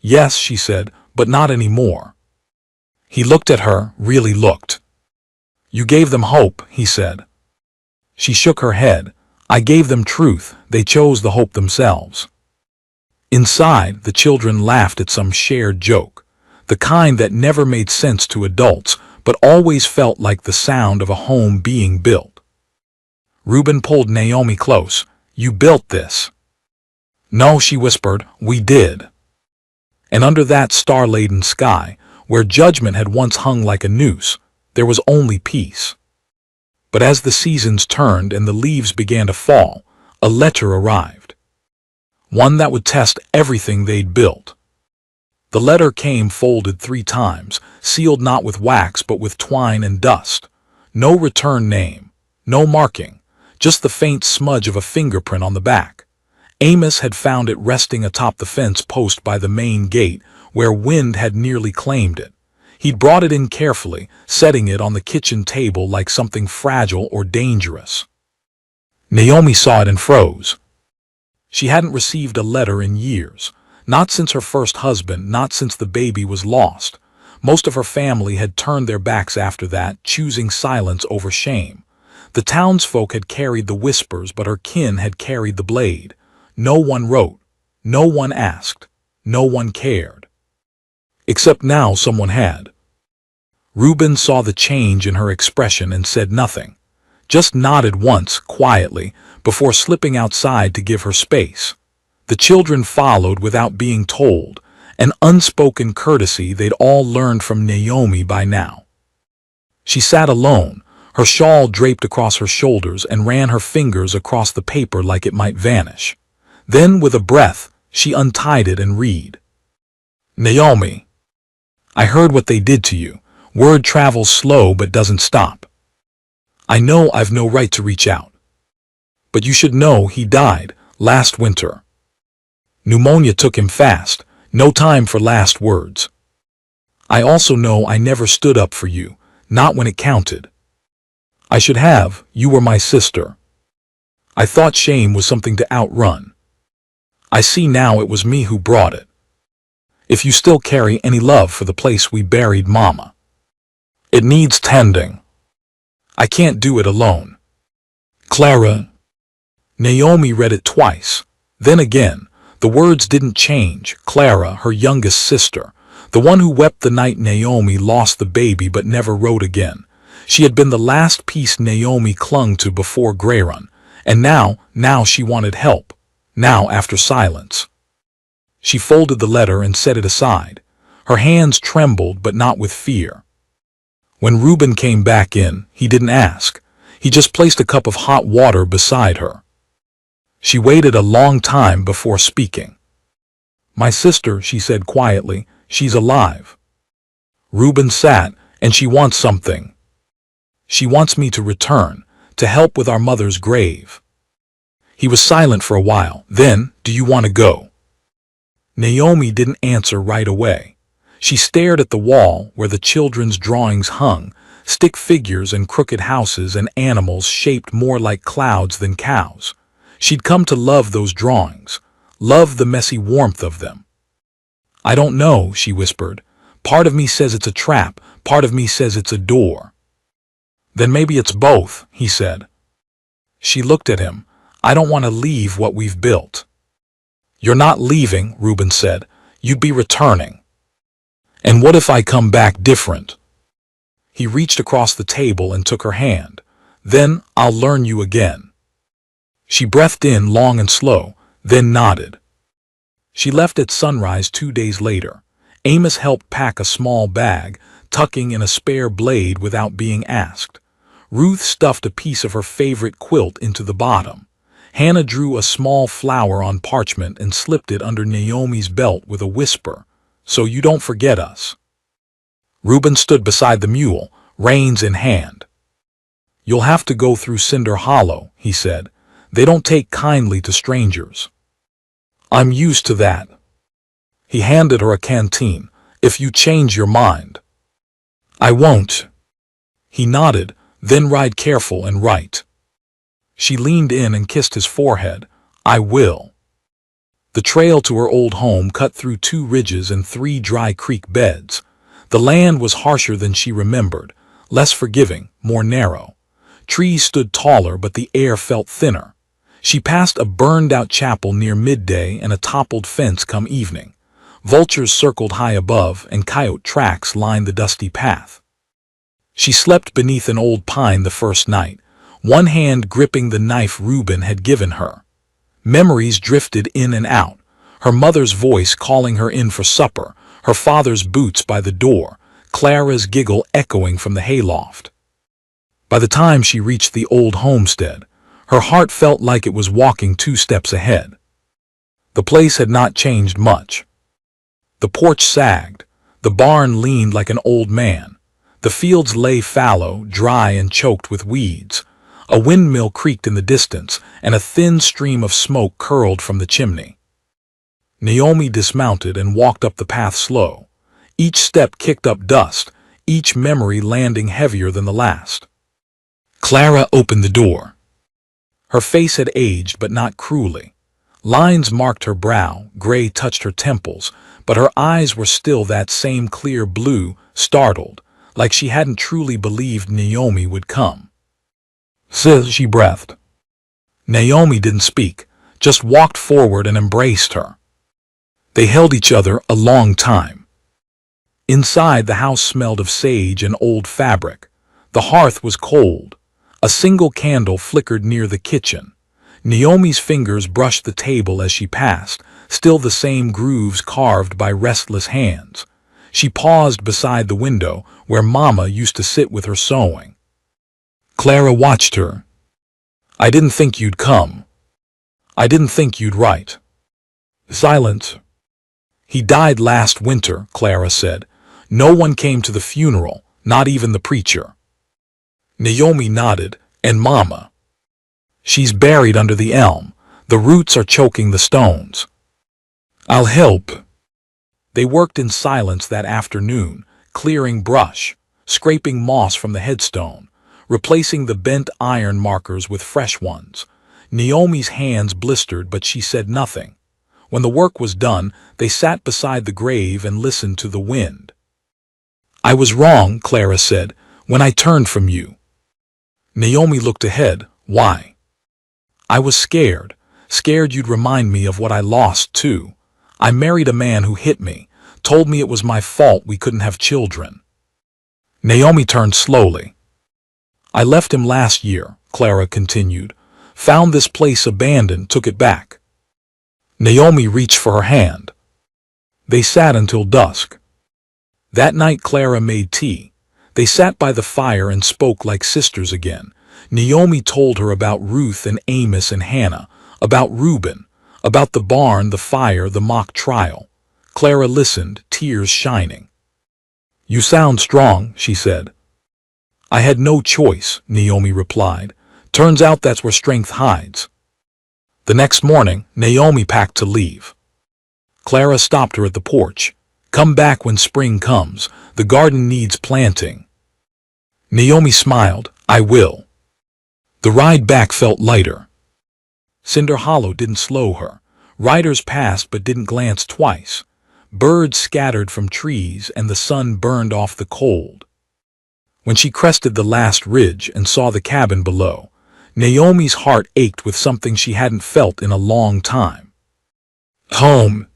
Speaker 1: "Yes," she said, "but not anymore." He looked at her, really looked. "You gave them hope," he said. She shook her head. "I gave them truth. They chose the hope themselves." Inside, the children laughed at some shared joke, the kind that never made sense to adults, but always felt like the sound of a home being built. Reuben pulled Naomi close. "You built this." "No," she whispered, "we did." And under that star-laden sky, where judgment had once hung like a noose, there was only peace. But as the seasons turned and the leaves began to fall, a letter arrived. One that would test everything they'd built. The letter came folded 3 times, sealed not with wax but with twine and dust. No return name, no marking, just the faint smudge of a fingerprint on the back. Amos had found it resting atop the fence post by the main gate, where wind had nearly claimed it. He'd brought it in carefully, setting it on the kitchen table like something fragile or dangerous. Naomi saw it and froze. She hadn't received a letter in years. Not since her first husband, not since the baby was lost. Most of her family had turned their backs after that, choosing silence over shame. The townsfolk had carried the whispers, but her kin had carried the blade. No one wrote. No one asked. No one cared. Except now someone had. Reuben saw the change in her expression and said nothing. Just nodded once, quietly, before slipping outside to give her space. The children followed without being told, an unspoken courtesy they'd all learned from Naomi by now. She sat alone, her shawl draped across her shoulders, and ran her fingers across the paper like it might vanish. Then, with a breath, she untied it and read. "Naomi, I heard what they did to you. Word travels slow but doesn't stop. I know I've no right to reach out. But you should know he died last winter. Pneumonia took him fast, no time for last words. I also know I never stood up for you, not when it counted. I should have, you were my sister. I thought shame was something to outrun. I see now it was me who brought it. If you still carry any love for the place we buried Mama, it needs tending. I can't do it alone. Clara." Naomi read it twice. Then again, the words didn't change. Clara, her youngest sister, the one who wept the night Naomi lost the baby but never wrote again. She had been the last piece Naomi clung to before Grayron, and now she wanted help. Now, after silence. She folded the letter and set it aside. Her hands trembled, but not with fear. When Reuben came back in, he didn't ask. He just placed a cup of hot water beside her. She waited a long time before speaking. "My sister," she said quietly, "she's alive." Reuben sat, And she wants something. She wants me to return, to help with our mother's grave. He was silent for a while. Then, do you want to go? Naomi didn't answer right away. She stared at the wall where the children's drawings hung, stick figures and crooked houses and animals shaped more like clouds than cows. She'd come to love those drawings, love the messy warmth of them. I don't know, she whispered. Part of me says it's a trap, part of me says it's a door. Then maybe it's both, he said. She looked at him. I don't want to leave what we've built. You're not leaving, Reuben said. You'd be returning. And what if I come back different? He reached across the table and took her hand. Then I'll learn you again. She breathed in long and slow, then nodded. She left at sunrise 2 days later. Amos helped pack a small bag, tucking in a spare blade without being asked. Ruth stuffed a piece of her favorite quilt into the bottom. Hannah drew a small flower on parchment and slipped it under Naomi's belt with a whisper, "So you don't forget us." Reuben stood beside the mule, reins in hand. "You'll have to go through Cinder Hollow," he said. "They don't take kindly to strangers." "I'm used to that." He handed her a canteen. "If you change your mind." "I won't." He nodded. "Then ride careful and right." She leaned in and kissed his forehead. "I will." The trail to her old home cut through 2 ridges and 3 dry creek beds. The land was harsher than she remembered, less forgiving, more narrow. Trees stood taller, but the air felt thinner. She passed a burned-out chapel near midday and a toppled fence come evening. Vultures circled high above, and coyote tracks lined the dusty path. She slept beneath an old pine the first night, one hand gripping the knife Reuben had given her. Memories drifted in and out, her mother's voice calling her in for supper, her father's boots by the door, Clara's giggle echoing from the hayloft. By the time she reached the old homestead, her heart felt like it was walking 2 steps ahead. The place had not changed much. The porch sagged, the barn leaned like an old man, the fields lay fallow, dry and choked with weeds. A windmill creaked in the distance, and a thin stream of smoke curled from the chimney. Naomi dismounted and walked up the path slow. Each step kicked up dust, each memory landing heavier than the last. Clara opened the door. Her face had aged, but not cruelly. Lines marked her brow, gray touched her temples, but her eyes were still that same clear blue, startled, like she hadn't truly believed Naomi would come. "Sis," she breathed. Naomi didn't speak, just walked forward and embraced her. They held each other a long time. Inside, the house smelled of sage and old fabric. The hearth was cold. A single candle flickered near the kitchen. Naomi's fingers brushed the table as she passed, still the same grooves carved by restless hands. She paused beside the window, where Mama used to sit with her sewing. Clara watched her. "I didn't think you'd come. I didn't think you'd write." Silence. "He died last winter," Clara said. "No one came to the funeral, not even the preacher." Naomi nodded. "And Mama?" "She's buried under the elm. The roots are choking the stones." "I'll help." They worked in silence that afternoon, clearing brush, scraping moss from the headstone, replacing the bent iron markers with fresh ones. Naomi's hands blistered, but she said nothing. When the work was done, they sat beside the grave and listened to the wind. "I was wrong," Clara said, "when I turned from you." Naomi looked ahead. "Why?" "I was scared. Scared you'd remind me of what I lost, too. I married a man who hit me, told me it was my fault we couldn't have children." Naomi turned slowly. "I left him last year," Clara continued. "Found this place abandoned, took it back." Naomi reached for her hand. They sat until dusk. That night Clara made tea. They sat by the fire and spoke like sisters again. Naomi told her about Ruth and Amos and Hannah, about Reuben, about the barn, the fire, the mock trial. Clara listened, tears shining. You sound strong, she said. I had no choice, Naomi replied. Turns out that's where strength hides. The next morning, Naomi packed to leave. Clara stopped her at the porch. Come back when spring comes. The garden needs planting. Naomi smiled. I will. The ride back felt lighter. Cinder Hollow didn't slow her. Riders passed but didn't glance twice. Birds scattered from trees and the sun burned off the cold. When she crested the last ridge and saw the cabin below, Naomi's heart ached with something she hadn't felt in a long time. Home.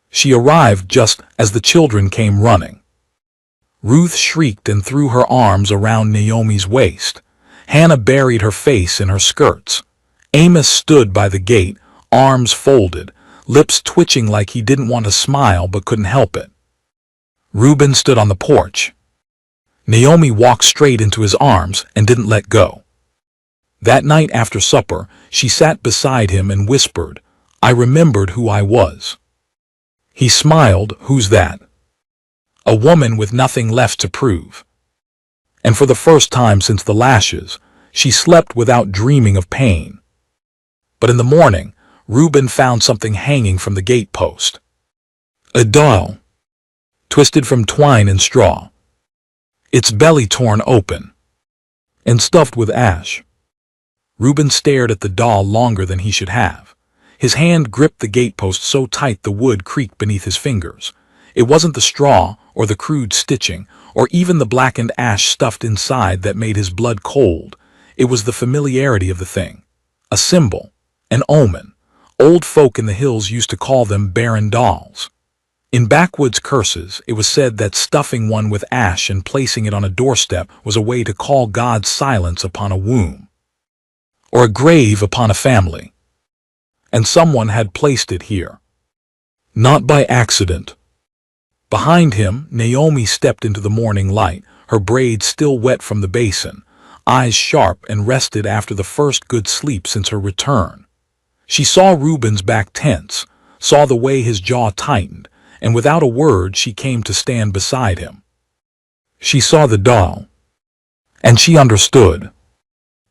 Speaker 1: She arrived just as the children came running. Ruth shrieked and threw her arms around Naomi's waist. Hannah buried her face in her skirts. Amos stood by the gate, arms folded, lips twitching like he didn't want to smile but couldn't help it. Reuben stood on the porch. Naomi walked straight into his arms and didn't let go. That night after supper, she sat beside him and whispered, I remembered who I was. He smiled. Who's that? A woman with nothing left to prove. And for the first time since the lashes, she slept without dreaming of pain. But in the morning, Reuben found something hanging from the gate post. A doll, twisted from twine and straw. Its belly torn open and stuffed with ash. Reuben stared at the doll longer than he should have. His hand gripped the gatepost so tight the wood creaked beneath his fingers. It wasn't the straw or the crude stitching or even the blackened ash stuffed inside that made his blood cold. It was the familiarity of the thing. A symbol, an omen. Old folk in the hills used to call them barren dolls. In backwoods curses, it was said that stuffing one with ash and placing it on a doorstep was a way to call God's silence upon a womb, or a grave upon a family. And someone had placed it here. Not by accident. Behind him, Naomi stepped into the morning light, her braids still wet from the basin, eyes sharp and rested after the first good sleep since her return. She saw Reuben's back tense, saw the way his jaw tightened, and without a word she came to stand beside him. She saw the doll, and she understood.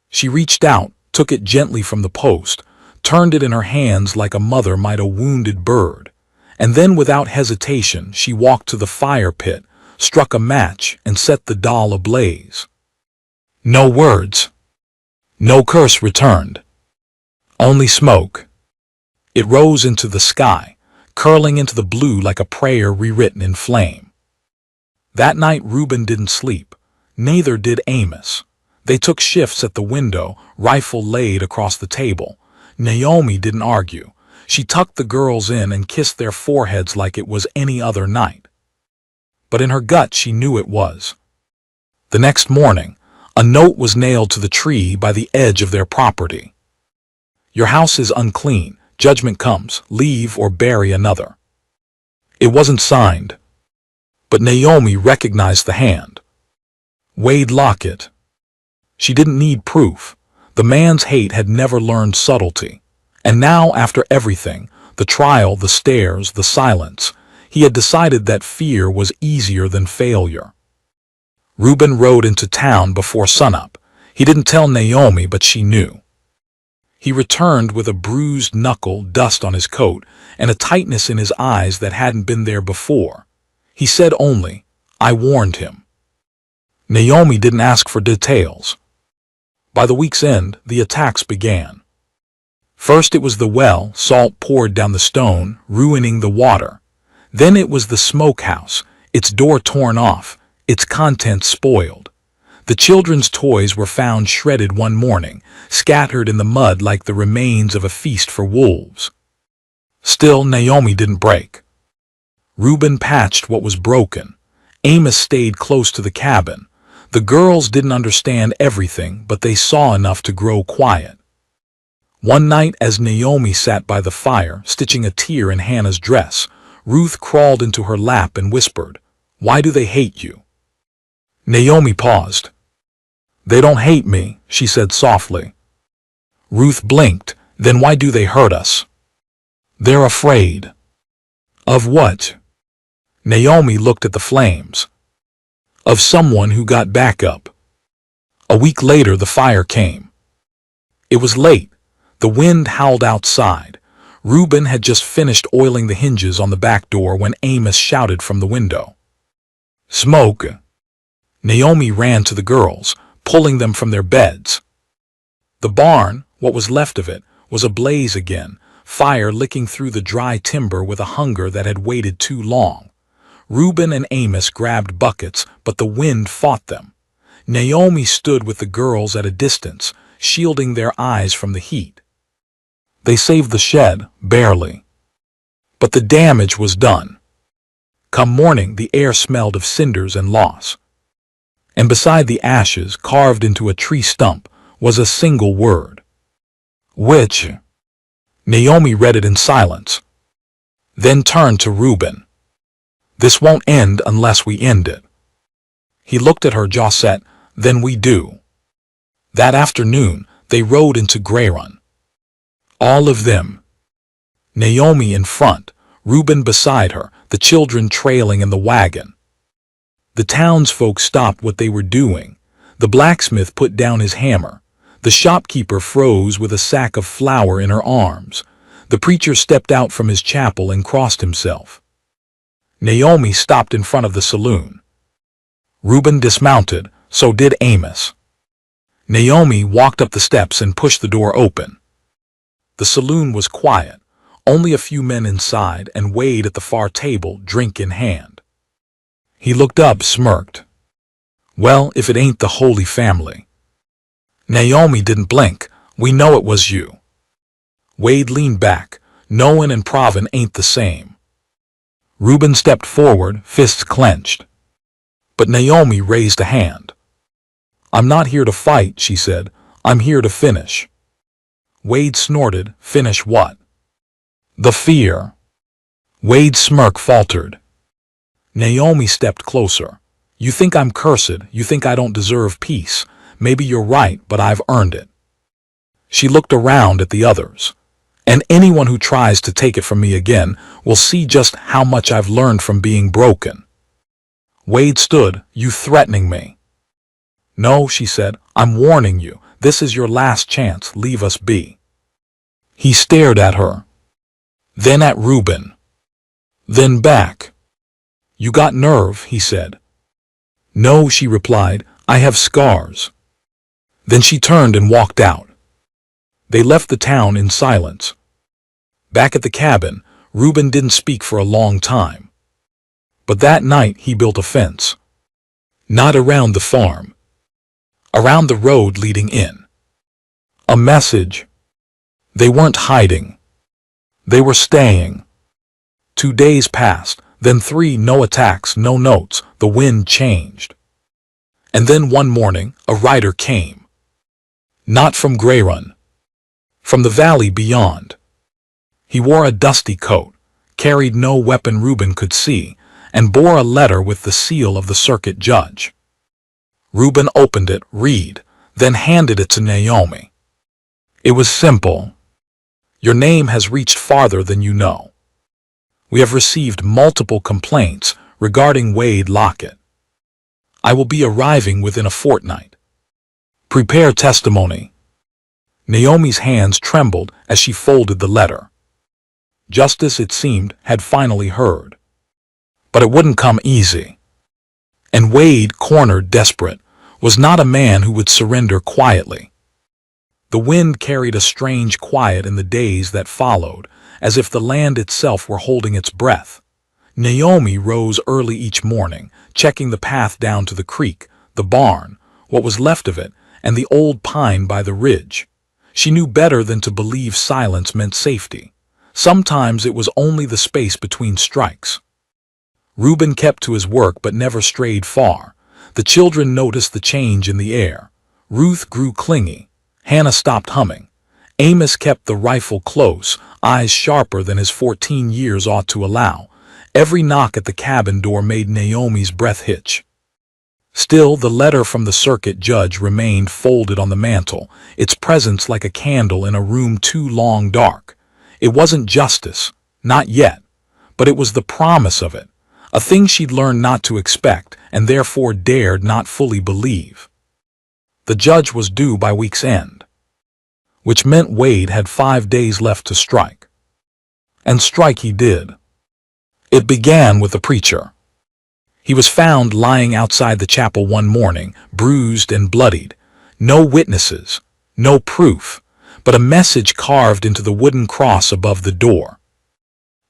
Speaker 1: She reached out, took it gently from the post, turned it in her hands like a mother might a wounded bird, and then without hesitation she walked to the fire pit, struck a match, and set the doll ablaze. No words. No curse returned. Only smoke. It rose into the sky, curling into the blue like a prayer rewritten in flame. That night Reuben didn't sleep. Neither did Amos. They took shifts at the window, rifle laid across the table. Naomi didn't argue. She tucked the girls in and kissed their foreheads like it was any other night. But in her gut she knew it was. The next morning, a note was nailed to the tree by the edge of their property. Your house is unclean. Judgment comes. Leave or bury another. It wasn't signed, but Naomi recognized the hand. Wade Lockett. She didn't need proof. The man's hate had never learned subtlety. And now, after everything, the trial, the stares, the silence, he had decided that fear was easier than failure. Reuben rode into town before sunup. He didn't tell Naomi, but she knew. He returned with a bruised knuckle, dust on his coat, and a tightness in his eyes that hadn't been there before. He said only, I warned him. Naomi didn't ask for details. By the week's end, the attacks began. First it was the well, salt poured down the stone, ruining the water. Then it was the smokehouse, its door torn off, its contents spoiled. The children's toys were found shredded one morning, scattered in the mud like the remains of a feast for wolves. Still, Naomi didn't break. Reuben patched what was broken. Amos stayed close to the cabin. The girls didn't understand everything, but they saw enough to grow quiet. One night, as Naomi sat by the fire, stitching a tear in Hannah's dress, Ruth crawled into her lap and whispered, Why do they hate you? Naomi paused. They don't hate me, she said softly. Ruth blinked. Then why do they hurt us? They're afraid. Of what? Naomi looked at the flames. of someone who got back up. A week later, the fire came. It was late. The wind howled outside. Reuben had just finished oiling the hinges on the back door when Amos shouted from the window. "Smoke!" Naomi ran to the girls, pulling them from their beds. The barn, what was left of it, was ablaze again, fire licking through the dry timber with a hunger that had waited too long. Reuben and Amos grabbed buckets, but the wind fought them. Naomi stood with the girls at a distance, shielding their eyes from the heat. They saved the shed, barely. But the damage was done. Come morning, the air smelled of cinders and loss. And beside the ashes, carved into a tree stump, was a single word. "Witch." Naomi read it in silence, then turned to Reuben. "This won't end unless we end it." He looked at her, jaw set. "Then we do." That afternoon, they rode into Grayrun. All of them. Naomi in front, Reuben beside her, the children trailing in the wagon. The townsfolk stopped what they were doing. The blacksmith put down his hammer. The shopkeeper froze with a sack of flour in her arms. The preacher stepped out from his chapel and crossed himself. Naomi stopped in front of the saloon. Reuben dismounted, so did Amos. Naomi walked up the steps and pushed the door open. The saloon was quiet, only a few men inside, and Wade at the far table, drink in hand. He looked up, smirked. "Well, if it ain't the Holy Family." Naomi didn't blink. "We know it was you." Wade leaned back. "Noan and Pravin ain't the same." Reuben stepped forward, fists clenched. But Naomi raised a hand. "I'm not here to fight," she said. "I'm here to finish." Wade snorted. "Finish what?" "The fear." Wade's smirk faltered. Naomi stepped closer. "You think I'm cursed, you think I don't deserve peace. Maybe you're right, but I've earned it." She looked around at the others. "And anyone who tries to take it from me again will see just how much I've learned from being broken." Wade stood. "You threatening me?" "No," she said. "I'm warning you. This is your last chance. Leave us be." He stared at her. Then at Reuben. Then back. "You got nerve," he said. "No," she replied. "I have scars." Then she turned and walked out. They left the town in silence. Back at the cabin, Reuben didn't speak for a long time. But that night he built a fence. Not around the farm. Around the road leading in. A message. They weren't hiding. They were staying. 2 days passed, then 3, no attacks, no notes, the wind changed. And then one morning, a rider came. Not from Grayrun. From the valley beyond. He wore a dusty coat, carried no weapon Reuben could see, and bore a letter with the seal of the circuit judge. Reuben opened it, read, then handed it to Naomi. It was simple. "Your name has reached farther than you know. We have received multiple complaints regarding Wade Lockett. I will be arriving within a fortnight. Prepare testimony." Naomi's hands trembled as she folded the letter. Justice, it seemed, had finally heard. But it wouldn't come easy. And Wade, cornered, desperate, was not a man who would surrender quietly. The wind carried a strange quiet in the days that followed, as if the land itself were holding its breath. Naomi rose early each morning, checking the path down to the creek, the barn, what was left of it, and the old pine by the ridge. She knew better than to believe silence meant safety. Sometimes it was only the space between strikes. Reuben kept to his work but never strayed far. The children noticed the change in the air. Ruth grew clingy. Hannah stopped humming. Amos kept the rifle close, eyes sharper than his 14 years ought to allow. Every knock at the cabin door made Naomi's breath hitch. Still, the letter from the circuit judge remained folded on the mantel, its presence like a candle in a room too long dark. It wasn't justice, not yet, but it was the promise of it, a thing she'd learned not to expect and therefore dared not fully believe. The judge was due by week's end, which meant Wade had 5 days left to strike. And strike he did. It began with the preacher. He was found lying outside the chapel one morning, bruised and bloodied. No witnesses, no proof, but a message carved into the wooden cross above the door.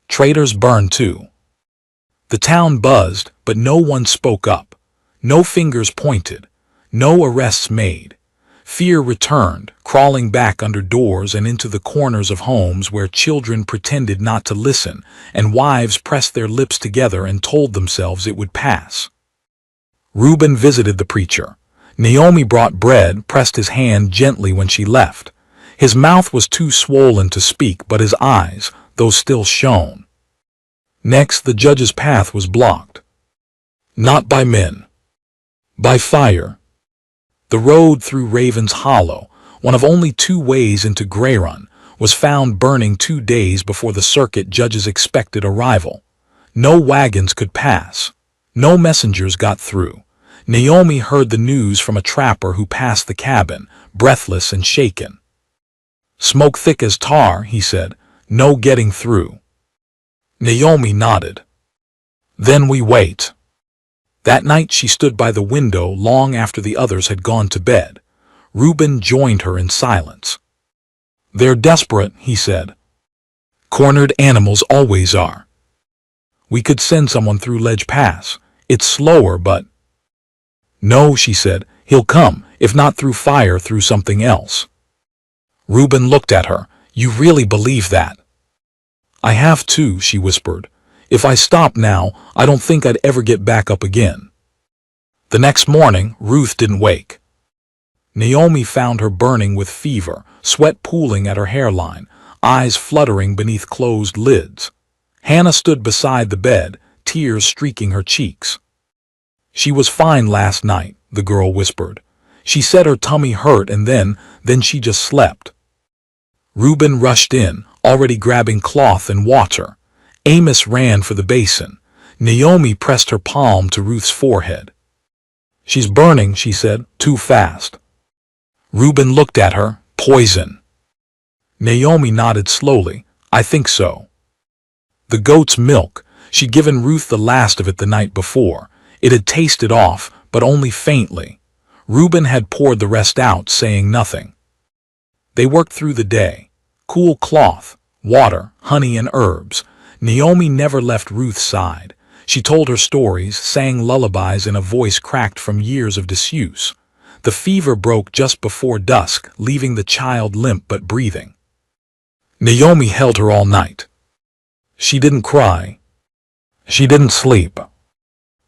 Speaker 1: Traitors burn too. The town buzzed, but no one spoke up. No fingers pointed. No arrests made. Fear returned, crawling back under doors and into the corners of homes where children pretended not to listen, and wives pressed their lips together and told themselves it would pass. Reuben visited the preacher. Naomi brought bread, pressed his hand gently when she left. His mouth was too swollen to speak, but his eyes, though still shone. Next, the judge's path was blocked. Not by men. By fire. The road through Raven's Hollow, one of only 2 ways into Greyrun, was found burning 2 days before the circuit judge's expected arrival. No wagons could pass. No messengers got through. Naomi heard the news from a trapper who passed the cabin, breathless and shaken. "Smoke thick as tar," he said. "No getting through." Naomi nodded. "Then we wait." That night she stood by the window long after the others had gone to bed. Reuben joined her in silence. "They're desperate," he said. "Cornered animals always are. We could send someone through Ledge Pass. It's slower, but—" "No," she said. "He'll come, if not through fire, through something else." Reuben looked at her. "You really believe that?" "I have to," she whispered. "If I stop now, I don't think I'd ever get back up again." The next morning, Ruth didn't wake. Naomi found her burning with fever, sweat pooling at her hairline, eyes fluttering beneath closed lids. Hannah stood beside the bed, tears streaking her cheeks. "She was fine last night," the girl whispered. "She said her tummy hurt and then she just slept." Reuben rushed in, already grabbing cloth and water. Amos ran for the basin. Naomi pressed her palm to Ruth's forehead. "She's burning," she said, "too fast." Reuben looked at her. "Poison." Naomi nodded slowly. "I think so." The goat's milk. She'd given Ruth the last of it the night before. It had tasted off, but only faintly. Reuben had poured the rest out, saying nothing. They worked through the day. Cool cloth, water, honey and herbs. Naomi never left Ruth's side. She told her stories, sang lullabies in a voice cracked from years of disuse. The fever broke just before dusk, leaving the child limp but breathing. Naomi held her all night. She didn't cry. She didn't sleep.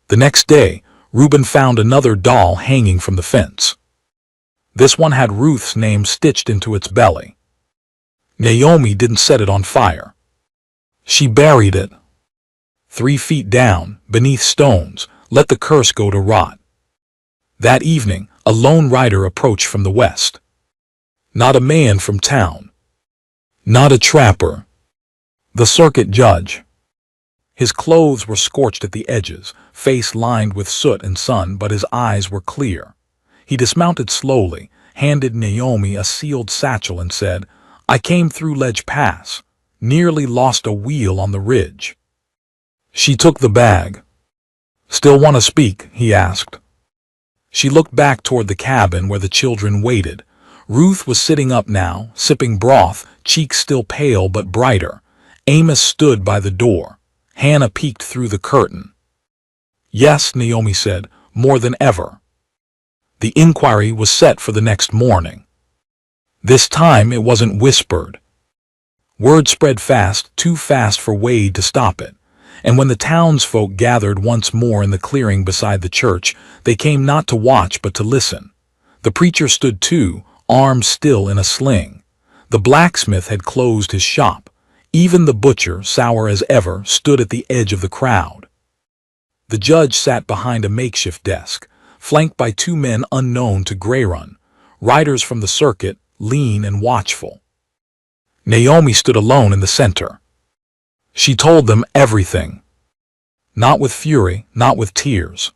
Speaker 1: The next day, Reuben found another doll hanging from the fence. This one had Ruth's name stitched into its belly. Naomi didn't set it on fire. She buried it 3 feet down, beneath stones, let the curse go to rot. That evening, a lone rider approached from the west. Not a man from town. Not a trapper. The circuit judge. His clothes were scorched at the edges, face lined with soot and sun, but his eyes were clear. He dismounted slowly, handed Naomi a sealed satchel and said, "I came through Ledge Pass. Nearly lost a wheel on the ridge." She took the bag. "Still want to speak?" he asked. She looked back toward the cabin where the children waited. Ruth was sitting up now, sipping broth, cheeks still pale but brighter. Amos stood by the door. Hannah peeked through the curtain. "Yes," Naomi said, "more than ever." The inquiry was set for the next morning. This time it wasn't whispered. Word spread fast, too fast for Wade to stop it. And when the townsfolk gathered once more in the clearing beside the church, they came not to watch but to listen. The preacher stood too, arms still in a sling. The blacksmith had closed his shop. Even the butcher, sour as ever, stood at the edge of the crowd. The judge sat behind a makeshift desk, flanked by 2 men unknown to Greyrun, riders from the circuit, lean and watchful. Naomi stood alone in the center. She told them everything. Not with fury, not with tears.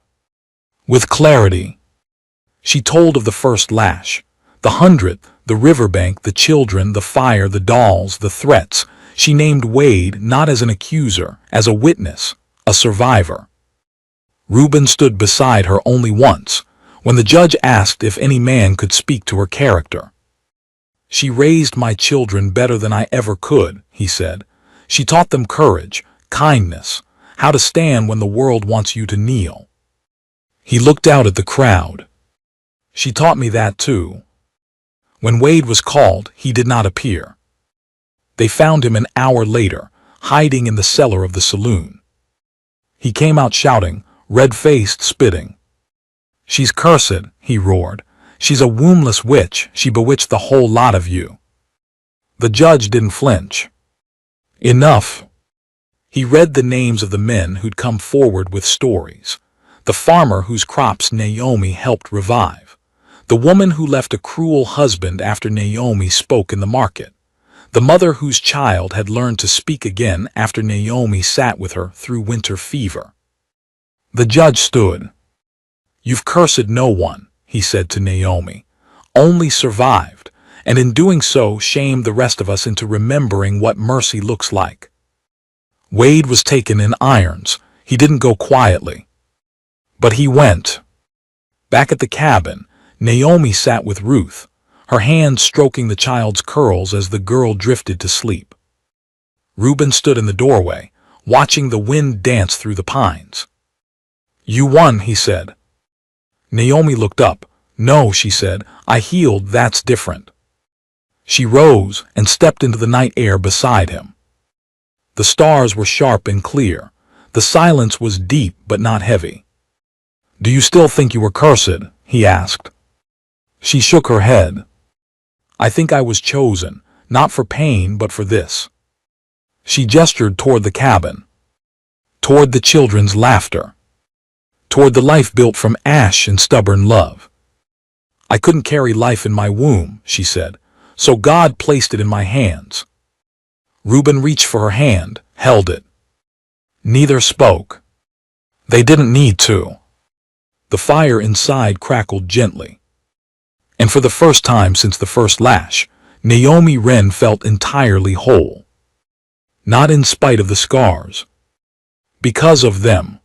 Speaker 1: With clarity. She told of the first lash, the 100th, the riverbank, the children, the fire, the dolls, the threats. She named Wade not as an accuser, as a witness, a survivor. Reuben stood beside her only once, when the judge asked if any man could speak to her character. She raised my children better than I ever could, he said. She taught them courage, kindness, how to stand when the world wants you to kneel. He looked out at the crowd. She taught me that too. When Wade was called, he did not appear. They found him an hour later, hiding in the cellar of the saloon. He came out shouting, red-faced, spitting. "She's cursed," he roared. "She's a wombless witch. She bewitched the whole lot of you." The judge didn't flinch. Enough. He read the names of the men who'd come forward with stories. The farmer whose crops Naomi helped revive. The woman who left a cruel husband after Naomi spoke in the market. The mother whose child had learned to speak again after Naomi sat with her through winter fever. The judge stood. "You've cursed no one," he said to Naomi, "only survived, and in doing so shamed the rest of us into remembering what mercy looks like." Wade was taken in irons. He didn't go quietly. But he went. Back at the cabin, Naomi sat with Ruth, her hand stroking the child's curls as the girl drifted to sleep. Reuben stood in the doorway, watching the wind dance through the pines. "You won," he said. Naomi looked up. "No," she said, "I healed, that's different." She rose and stepped into the night air beside him. The stars were sharp and clear. The silence was deep but not heavy. "Do you still think you were cursed?" he asked. She shook her head. "I think I was chosen, not for pain but for this." She gestured toward the cabin, toward the children's laughter, toward the life built from ash and stubborn love. "I couldn't carry life in my womb," she said, "so God placed it in my hands." Reuben reached for her hand, held it. Neither spoke. They didn't need to. The fire inside crackled gently. And for the first time since the first lash, Naomi Wren felt entirely whole. Not in spite of the scars. Because of them.